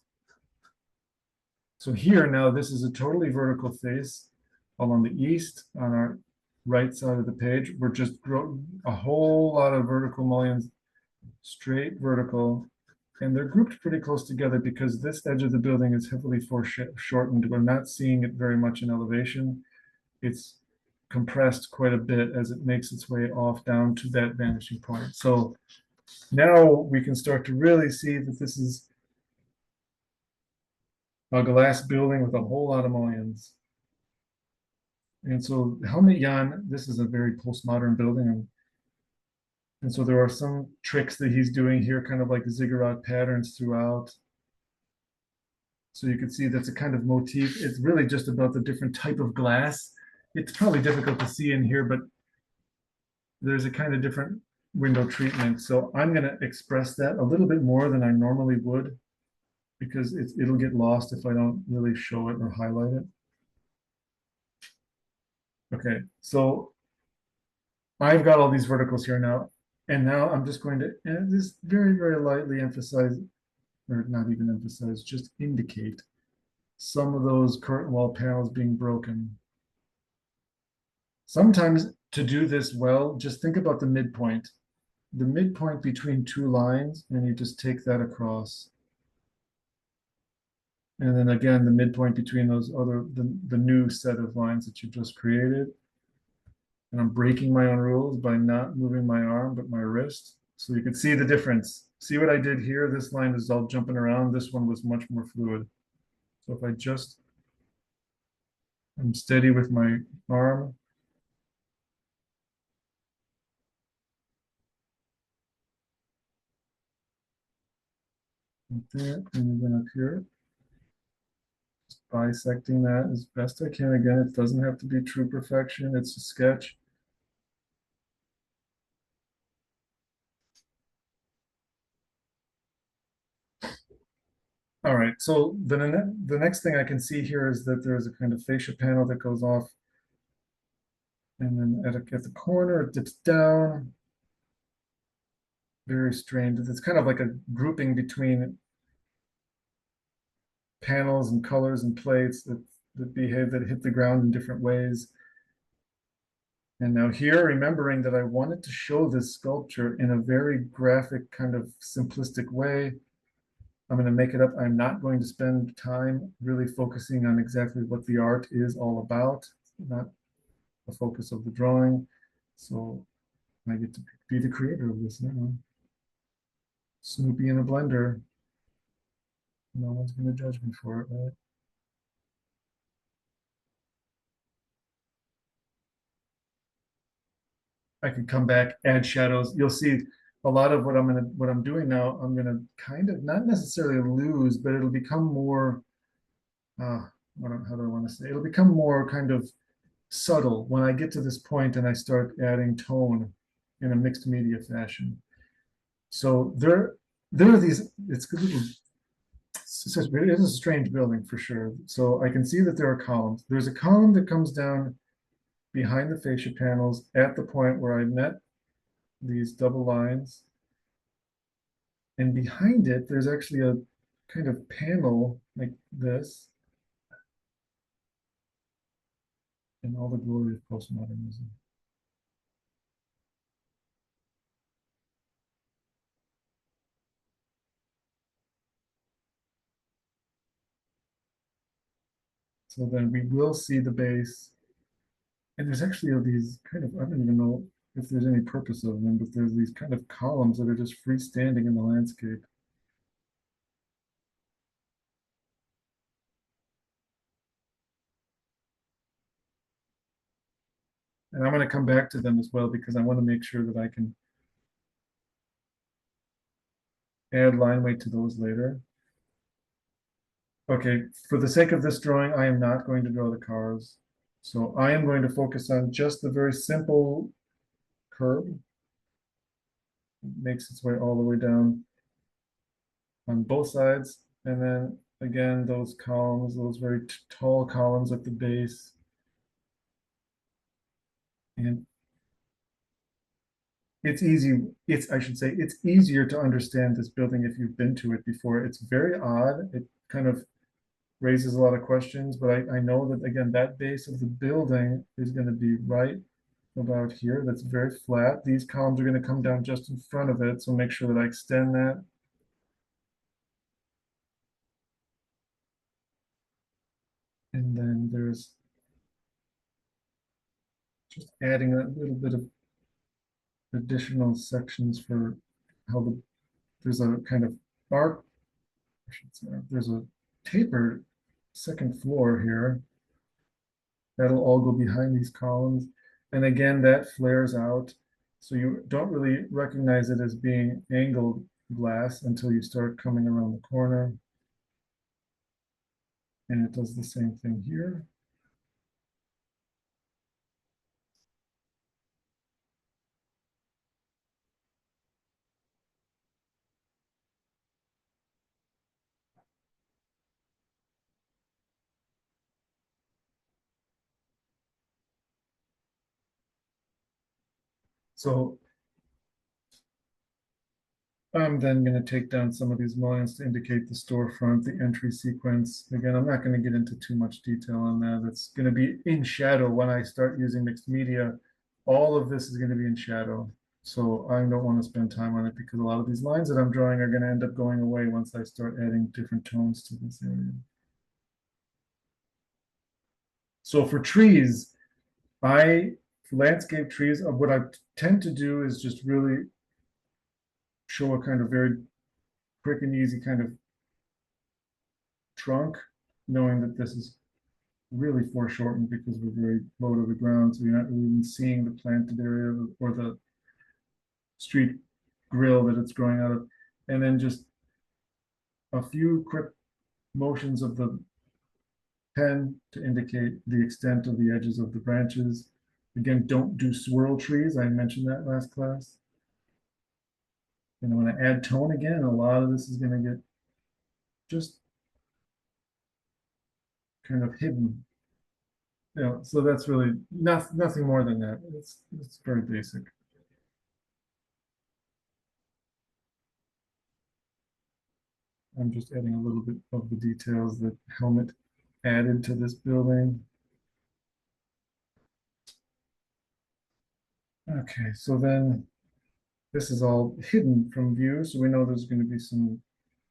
So here now, this is a totally vertical face along the east on our right side of the page. We're just a whole lot of vertical mullions, straight vertical, and they're grouped pretty close together because this edge of the building is heavily foreshortened. We're not seeing it very much in elevation. It's compressed quite a bit as it makes its way off down to that vanishing point. So now we can start to really see that this is a glass building with a whole lot of mullions. And so Helmut Jan, this is a very postmodern building. And so there are some tricks that he's doing here, kind of like ziggurat patterns throughout. So you can see that's a kind of motif. It's really just about the different type of glass. It's probably difficult to see in here, but there's a kind of different window treatment. So I'm going to express that a little bit more than I normally would, because it'll get lost if I don't really show it or highlight it. Okay, so I've got all these verticals here now, and now I'm just going to just very, very lightly emphasize, or not even emphasize, just indicate some of those curtain wall panels being broken. Sometimes to do this well, just think about the midpoint between two lines, and you just take that across. And then again, the midpoint between those the new set of lines that you just created. And I'm breaking my own rules by not moving my arm, but my wrist. So you can see the difference. See what I did here? This line is all jumping around. This one was much more fluid. So if I just am steady with my arm, like that, and then up here, just bisecting that as best I can. Again, it doesn't have to be true perfection. It's a sketch. All right, so the next thing I can see here is that there's a kind of fascia panel that goes off, and then at the corner it dips down. Very strange. It's kind of like a grouping between panels and colors and plates that hit the ground in different ways. And now here, remembering that I wanted to show this sculpture in a very graphic, kind of simplistic way, I'm going to make it up. I'm not going to spend time really focusing on exactly what the art is all about, not the focus of the drawing. So I get to be the creator of this now. Snoopy in a blender. No one's going to judge me for it, right? I can come back, add shadows. You'll see a lot of what I'm doing now, I'm gonna kind of not necessarily lose, but it'll become more how do I want to say? It'll become more kind of subtle when I get to this point and I start adding tone in a mixed media fashion. So there are these, it is a strange building for sure. So I can see that there are columns. There's a column that comes down behind the fascia panels at the point where I met these double lines. And behind it, there's actually a kind of panel like this in all the glory of postmodernism. So then we will see the base. And there's actually these kind of, I don't even know if there's any purpose of them, but there's these kind of columns that are just freestanding in the landscape. And I'm going to come back to them as well because I want to make sure that I can add line weight to those later. Okay, for the sake of this drawing, I am not going to draw the cars. So I am going to focus on just the very simple curve. It makes its way all the way down on both sides. And then again, those columns, those very tall columns at the base. And it's easy, I should say, it's easier to understand this building if you've been to it before. It's very odd. It kind of raises a lot of questions, but I know that, again, that base of the building is going to be right about here. That's very flat. These columns are going to come down just in front of it, so make sure that I extend that. And then there's just adding a little bit of additional sections for how there's a kind of arc, I should say, there's a tapered second floor here. That'll all go behind these columns. And again, that flares out. So you don't really recognize it as being angled glass until you start coming around the corner. And it does the same thing here. So I'm then going to take down some of these lines to indicate the storefront, the entry sequence. Again, I'm not going to get into too much detail on that. It's going to be in shadow when I start using mixed media. All of this is going to be in shadow. So I don't want to spend time on it because a lot of these lines that I'm drawing are going to end up going away once I start adding different tones to this area. So for trees, for landscape trees, what I tend to do is just really show a kind of very quick and easy kind of trunk, knowing that this is really foreshortened because we're very low to the ground, so you're not really even seeing the planted area or the street grill that it's growing out of. And then just a few quick motions of the pen to indicate the extent of the edges of the branches. Again, don't do swirl trees. I mentioned that last class. And when I add tone again, a lot of this is going to get just kind of hidden. So that's really nothing more than that. It's very basic. I'm just adding a little bit of the details that Helmet added to this building. Okay, so then this is all hidden from view, so we know there's going to be some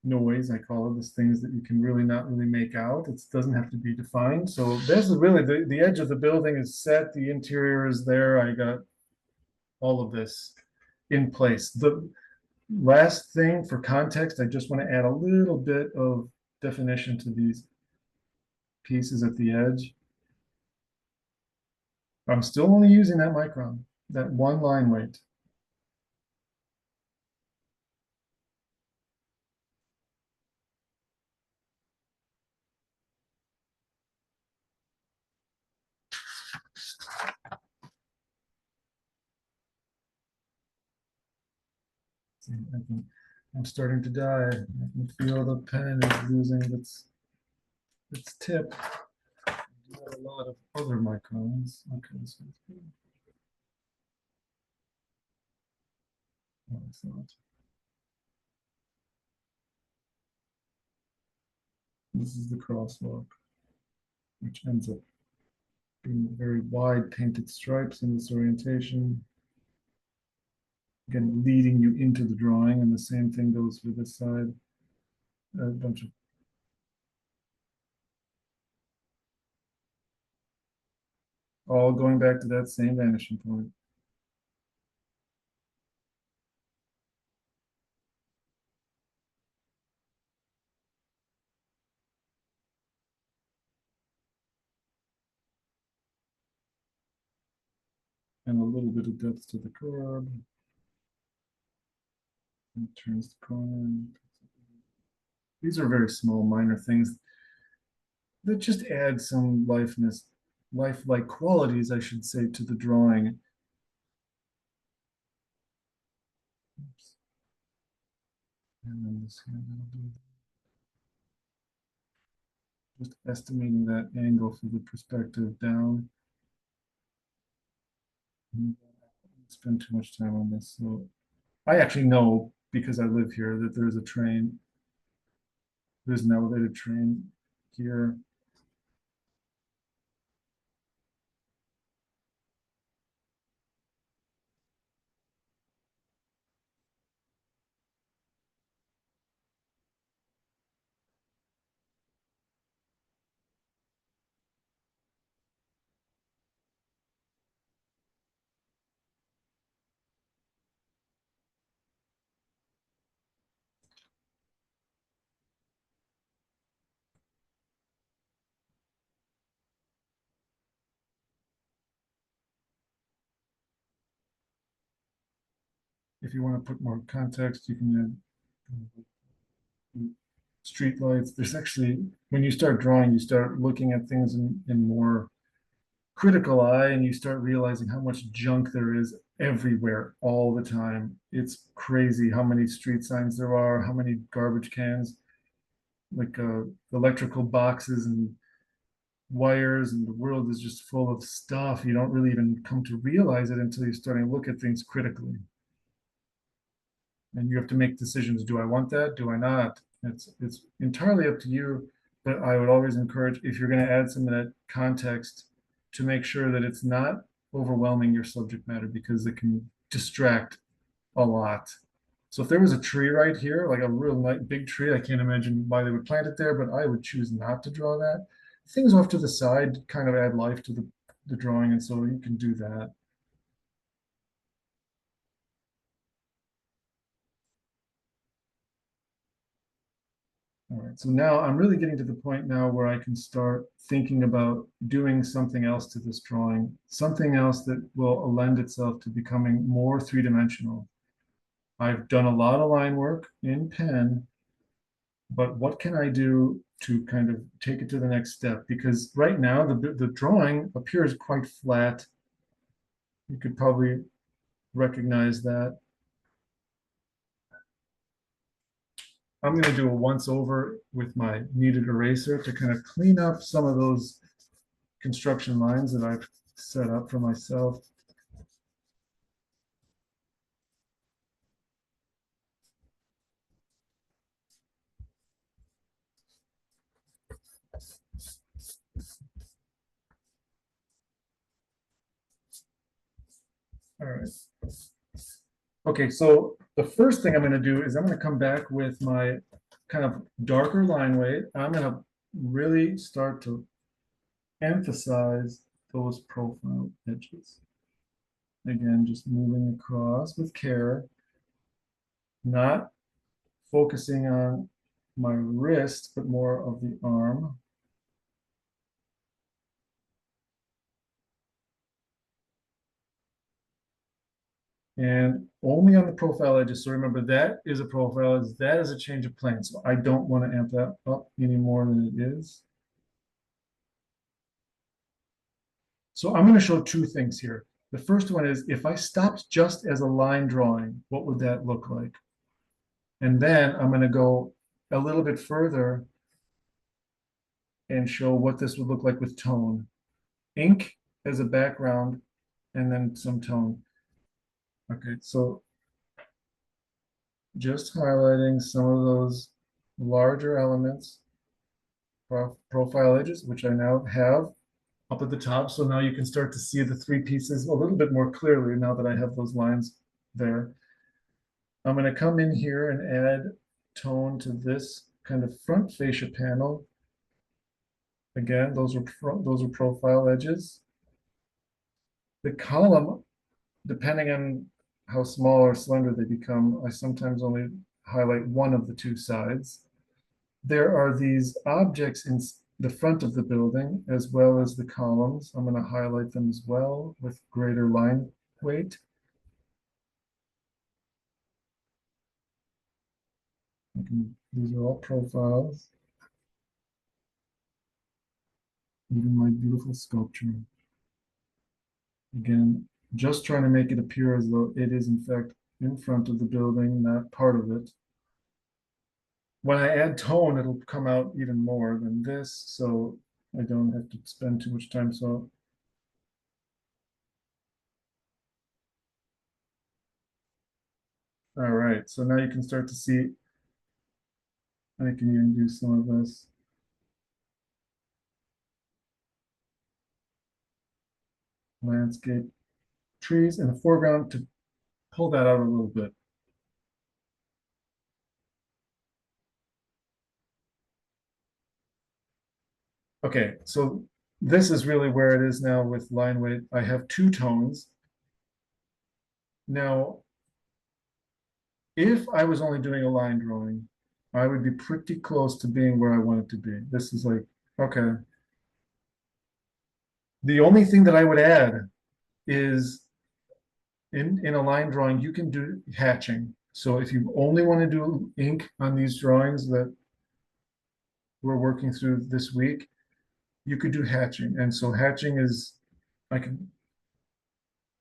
noise, I call it, this things that you can really not really make out. It doesn't have to be defined. So this is really the edge of the building is set, the interior is there. I got all of this in place. The last thing for context, I just want to add a little bit of definition to these pieces at the edge. I'm still only using that micron, that one line weight. See, I'm starting to die. I can feel the pen is losing its tip. I do have a lot of other microns. Okay, this one's good. Oh, it's not. This is the crosswalk, which ends up being very wide painted stripes in this orientation. Again, leading you into the drawing, and the same thing goes for this side. A bunch of all going back to that same vanishing point. and a little bit of depth to the curb. And turns the corner. These are very small, minor things that just add some lifelike qualities, I should say, to the drawing. Oops. And then this here, just estimating that angle for the perspective down. Spend too much time on this. So I actually know, because I live here, that there's a train. There's an elevated train here. If you want to put more context, you can add street lights. There's actually, when you start drawing, you start looking at things in more critical eye, and you start realizing how much junk there is everywhere all the time. It's crazy how many street signs there are, how many garbage cans, like electrical boxes and wires, and the world is just full of stuff. You don't really even come to realize it until you're starting to look at things critically. And you have to make decisions. Do I want that? Do I not? It's entirely up to you. But I would always encourage, if you're going to add some of that context, to make sure that it's not overwhelming your subject matter, because it can distract a lot. So if there was a tree right here, like a real big tree, I can't imagine why they would plant it there, but I would choose not to draw that. Things off to the side kind of add life to the drawing, and so you can do that. All right, so now I'm really getting to the point now where I can start thinking about doing something else to this drawing, something else that will lend itself to becoming more three-dimensional. I've done a lot of line work in pen, but what can I do to kind of take it to the next step? Because right now the drawing appears quite flat. You could probably recognize that. I'm going to do a once over with my kneaded eraser to kind of clean up some of those construction lines that I've set up for myself. All right. Okay, so the first thing I'm going to do is I'm going to come back with my kind of darker line weight. I'm going to really start to emphasize those profile edges. Again, just moving across with care, not focusing on my wrist, but more of the arm. And only on the profile edges. So remember, that is a profile edge, that is a change of plane. So I don't want to amp that up any more than it is. So I'm going to show two things here. The first one is, if I stopped just as a line drawing, what would that look like? And then I'm going to go a little bit further and show what this would look like with tone. Ink as a background, and then some tone. Okay, so just highlighting some of those larger elements, profile edges, which I now have up at the top. So now you can start to see the three pieces a little bit more clearly now that I have those lines there. I'm going to come in here and add tone to this kind of front fascia panel. Again, those are profile edges. The column, depending on how small or slender they become, I sometimes only highlight one of the two sides. There are these objects in the front of the building, as well as the columns. I'm going to highlight them as well with greater line weight. These are all profiles. Even my beautiful sculpture. Again, just trying to make it appear as though it is in fact in front of the building, not part of it. When I add tone, it'll come out even more than this, so I don't have to spend too much time. So all right, so now you can start to see, I can even do some of this. Landscape, trees in the foreground to pull that out a little bit. Okay, so this is really where it is now with line weight. I have two tones. Now, if I was only doing a line drawing, I would be pretty close to being where I want it to be. This is like, okay. The only thing that I would add is in a line drawing, you can do hatching. So if you only want to do ink on these drawings that we're working through this week, you could do hatching. And so hatching is, I can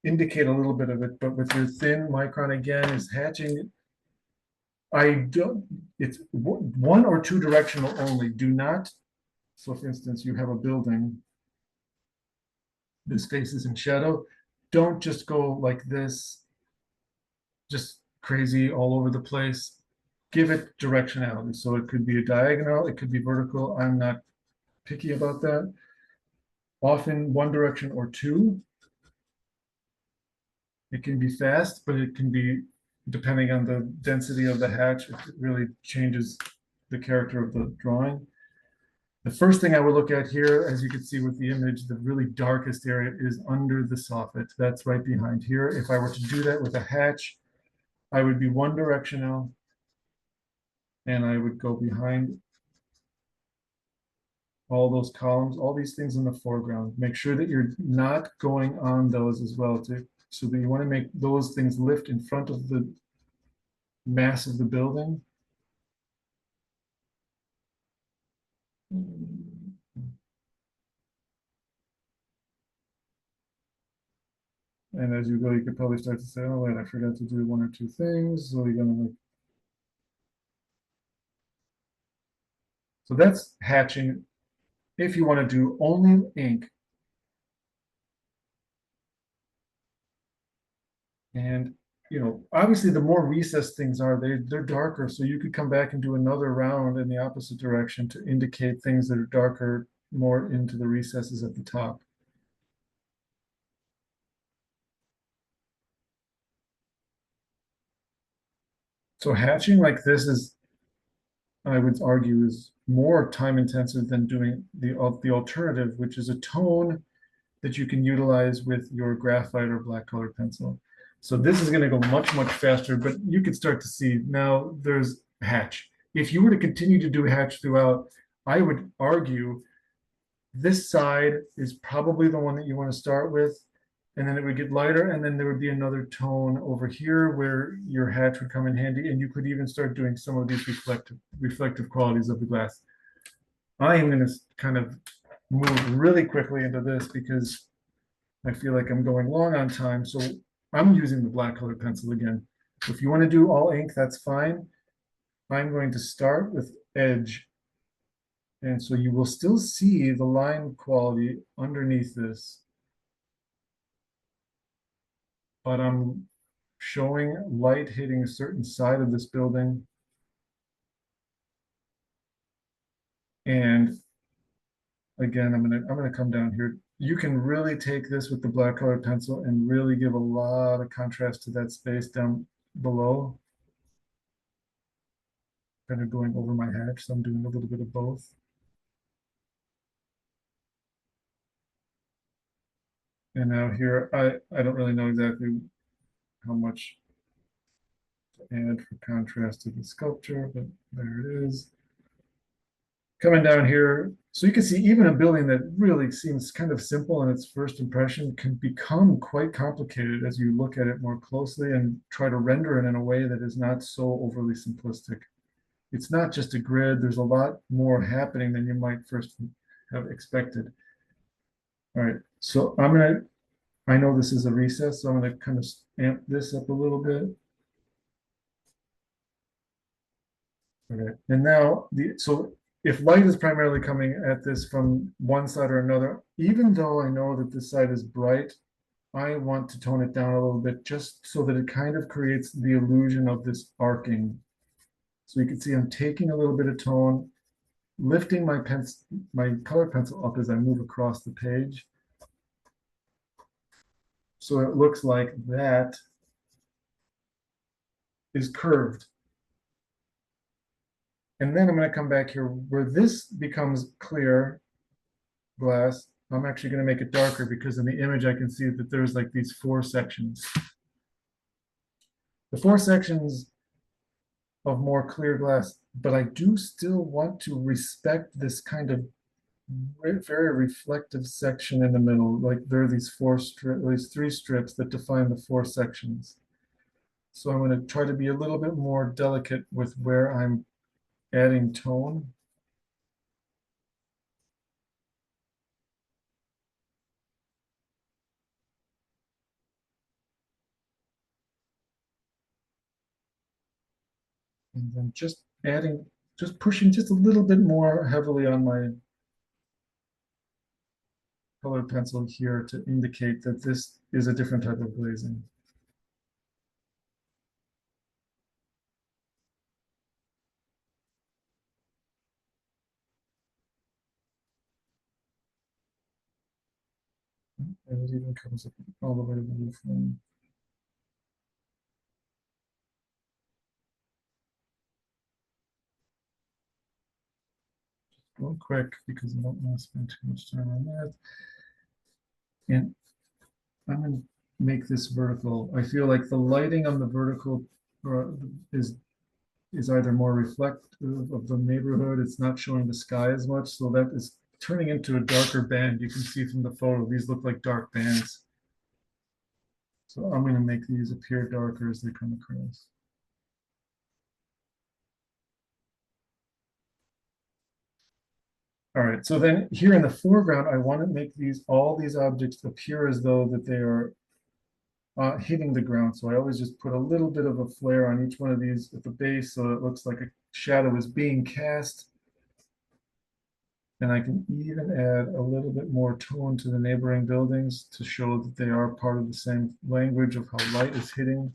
indicate a little bit of it, but with your thin micron again is hatching. I don't, it's one or two directional only. Do not, so for instance, you have a building, this face is in shadow. Don't just go like this, just crazy all over the place. Give it directionality. So it could be a diagonal, it could be vertical. I'm not picky about that. Often one direction or two. It can be fast, but it can be, depending on the density of the hatch, it really changes the character of the drawing. The first thing I would look at here, as you can see with the image, the really darkest area is under the soffit. That's right behind here. If I were to do that with a hatch, I would be one directional and I would go behind all those columns, all these things in the foreground. Make sure that you're not going on those as well too. So that you want to make those things lift in front of the mass of the building. And as you go, you could probably start to say, oh, wait, I forgot to do one or two things. So you're going to like, so that's hatching. If you want to do only ink, and obviously the more recessed things are, they're darker. So you could come back and do another round in the opposite direction to indicate things that are darker more into the recesses at the top. So hatching like this is, I would argue, is more time intensive than doing the alternative, which is a tone that you can utilize with your graphite or black color pencil. So this is going to go much, much faster, but you can start to see now there's hatch. If you were to continue to do hatch throughout, I would argue this side is probably the one that you want to start with, and then it would get lighter, and then there would be another tone over here where your hatch would come in handy, and you could even start doing some of these reflective qualities of the glass. I am going to kind of move really quickly into this because I feel like I'm going long on time. So I'm using the black colored pencil again. If you want to do all ink, that's fine. I'm going to start with edge. And so you will still see the line quality underneath this. But I'm showing light hitting a certain side of this building. And again, I'm gonna come down here. You can really take this with the black colored pencil and really give a lot of contrast to that space down below. Kind of going over my hatch, so I'm doing a little bit of both. And now here, I don't really know exactly how much to add for contrast to the sculpture, but there it is. Coming down here, so you can see even a building that really seems kind of simple in its first impression can become quite complicated as you look at it more closely and try to render it in a way that is not so overly simplistic. It's not just a grid, there's a lot more happening than you might first have expected. All right, so I know this is a recess, so I'm gonna kind of amp this up a little bit. Okay, and now so if light is primarily coming at this from one side or another, even though I know that this side is bright, I want to tone it down a little bit just so that it kind of creates the illusion of this arcing. So you can see I'm taking a little bit of tone, lifting my color pencil up as I move across the page. So it looks like that is curved. And then I'm going to come back here where this becomes clear glass. I'm actually going to make it darker because in the image I can see that there's like these four sections. The four sections of more clear glass, but I do still want to respect this kind of very reflective section in the middle. Like there are these these three strips that define the four sections. So I'm going to try to be a little bit more delicate with where I'm adding tone. And then just pushing just a little bit more heavily on my colored pencil here to indicate that this is a different type of glazing. And it even comes up all the way to the roof line. Real quick, because I don't want to spend too much time on that. And I'm going to make this vertical. I feel like the lighting on the vertical is either more reflective of the neighborhood. It's not showing the sky as much, so that is turning into a darker band. You can see from the photo, these look like dark bands. So I'm going to make these appear darker as they come across. All right, so then here in the foreground, I want to make all these objects appear as though that they are hitting the ground. So I always just put a little bit of a flare on each one of these at the base so it looks like a shadow is being cast. And I can even add a little bit more tone to the neighboring buildings to show that they are part of the same language of how light is hitting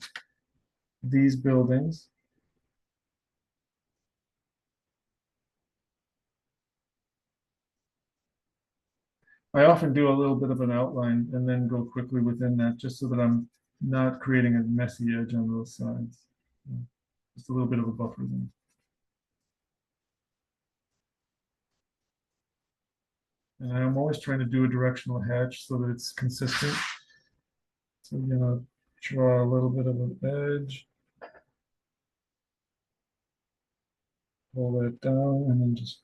these buildings. I often do a little bit of an outline and then go quickly within that just so that I'm not creating a messy edge on those sides. Just a little bit of a buffer there. And I'm always trying to do a directional hatch so that it's consistent. So I'm gonna draw a little bit of an edge, pull that down, and then just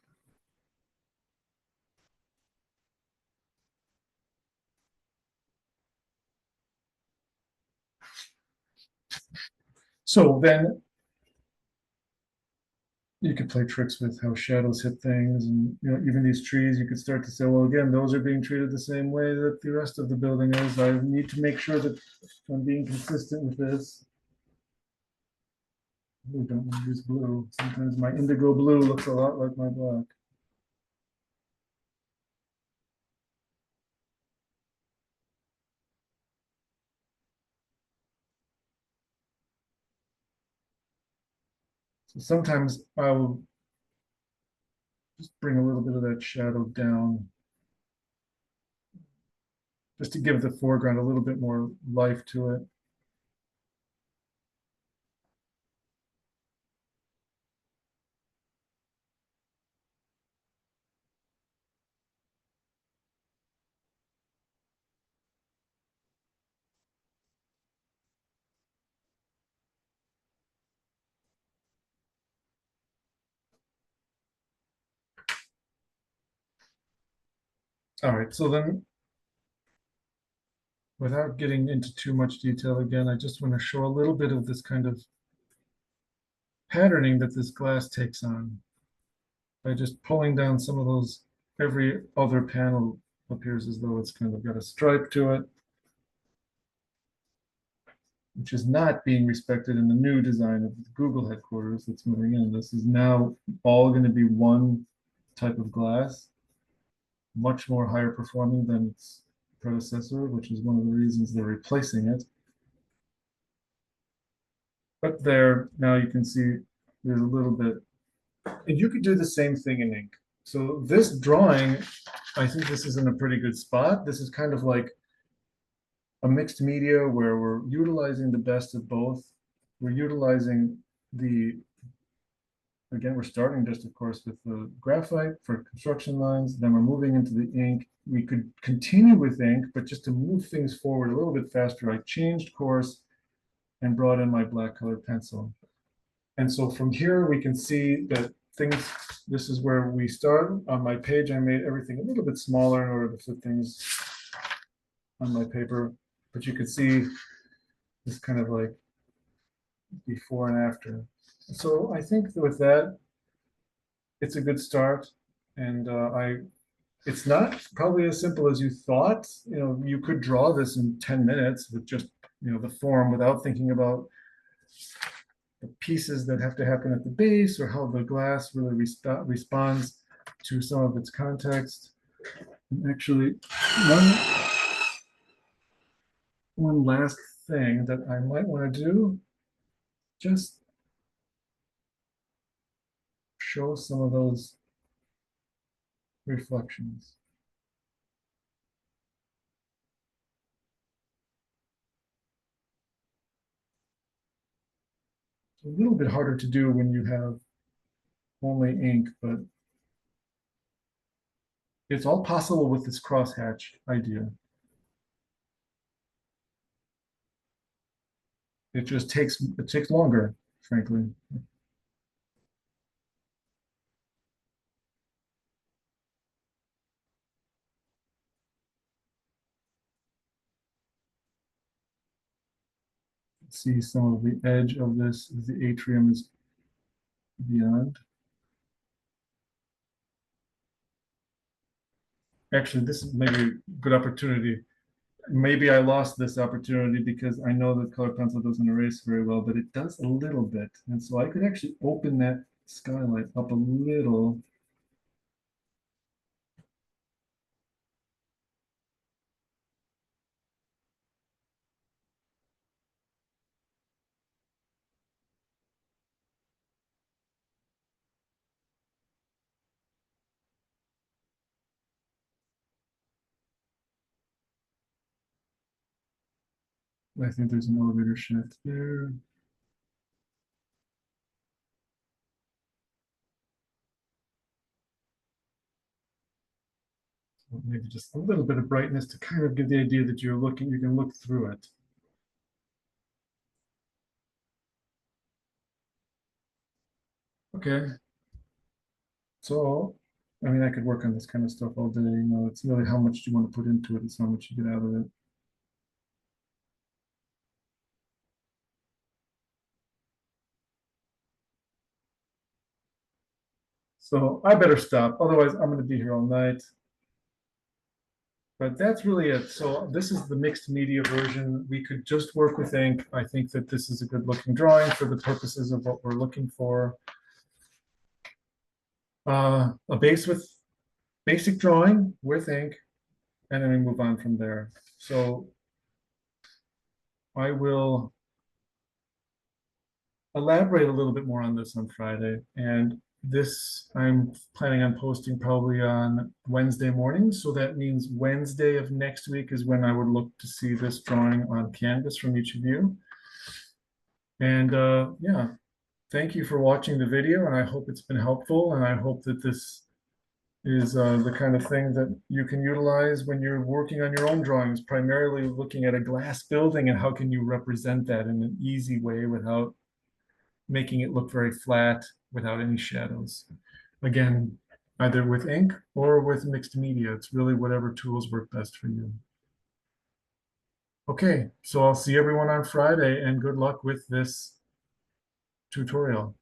so then you could play tricks with how shadows hit things, and even these trees. You could start to say, well, again, those are being treated the same way that the rest of the building is. I need to make sure that I'm being consistent with this. I don't want to use blue. Sometimes my indigo blue looks a lot like my black. So sometimes I will just bring a little bit of that shadow down just to give the foreground a little bit more life to it. All right, so then without getting into too much detail again, I just want to show a little bit of this kind of patterning that this glass takes on by just pulling down some of those. Every other panel appears as though it's kind of got a stripe to it, which is not being respected in the new design of the Google headquarters that's moving in. This is now all going to be one type of glass, much more higher performing than its predecessor, which is one of the reasons they're replacing it. But there, now you can see there's a little bit, and you could do the same thing in ink. So this drawing, I think this is in a pretty good spot. This is kind of like a mixed media where we're utilizing the best of both. We're utilizing the, again, we're starting just, of course, with the graphite for construction lines. Then we're moving into the ink. We could continue with ink, but just to move things forward a little bit faster, I changed course and brought in my black colored pencil. And so from here, we can see that things, this is where we start. On my page, I made everything a little bit smaller in order to fit things on my paper. But you could see this kind of like before and after. So I think that with that, it's a good start. And it's not probably as simple as you thought. You know, you could draw this in 10 minutes with just, you know, the form without thinking about the pieces that have to happen at the base or how the glass really responds to some of its context. And actually, one last thing that I might want to do, just show some of those reflections. It's a little bit harder to do when you have only ink, but it's all possible with this crosshatch idea. It takes longer, frankly. See some of the edge of this as the atrium is beyond. Actually, this is maybe a good opportunity. Maybe I lost this opportunity because I know that color pencil doesn't erase very well, but it does a little bit. And so I could actually open that skylight up a little. I think there's an elevator shaft there. Maybe just a little bit of brightness to kind of give the idea that you're looking, you can look through it. Okay. So, I mean, I could work on this kind of stuff all day. You know, it's really how much you want to put into it. It's how much you get out of it. So I better stop. Otherwise, I'm going to be here all night. But that's really it. So this is the mixed media version. We could just work with ink. I think that this is a good looking drawing for the purposes of what we're looking for. A base with basic drawing with ink, and then we move on from there. So I will elaborate a little bit more on this on Friday. And this I'm planning on posting probably on Wednesday morning. So that means Wednesday of next week is when I would look to see this drawing on canvas from each of you. And yeah, thank you for watching the video, and I hope it's been helpful. And I hope that this is the kind of thing that you can utilize when you're working on your own drawings, primarily looking at a glass building and how can you represent that in an easy way without making it look very flat, without any shadows. Again, either with ink or with mixed media. It's really whatever tools work best for you. Okay, so I'll see everyone on Friday and good luck with this tutorial.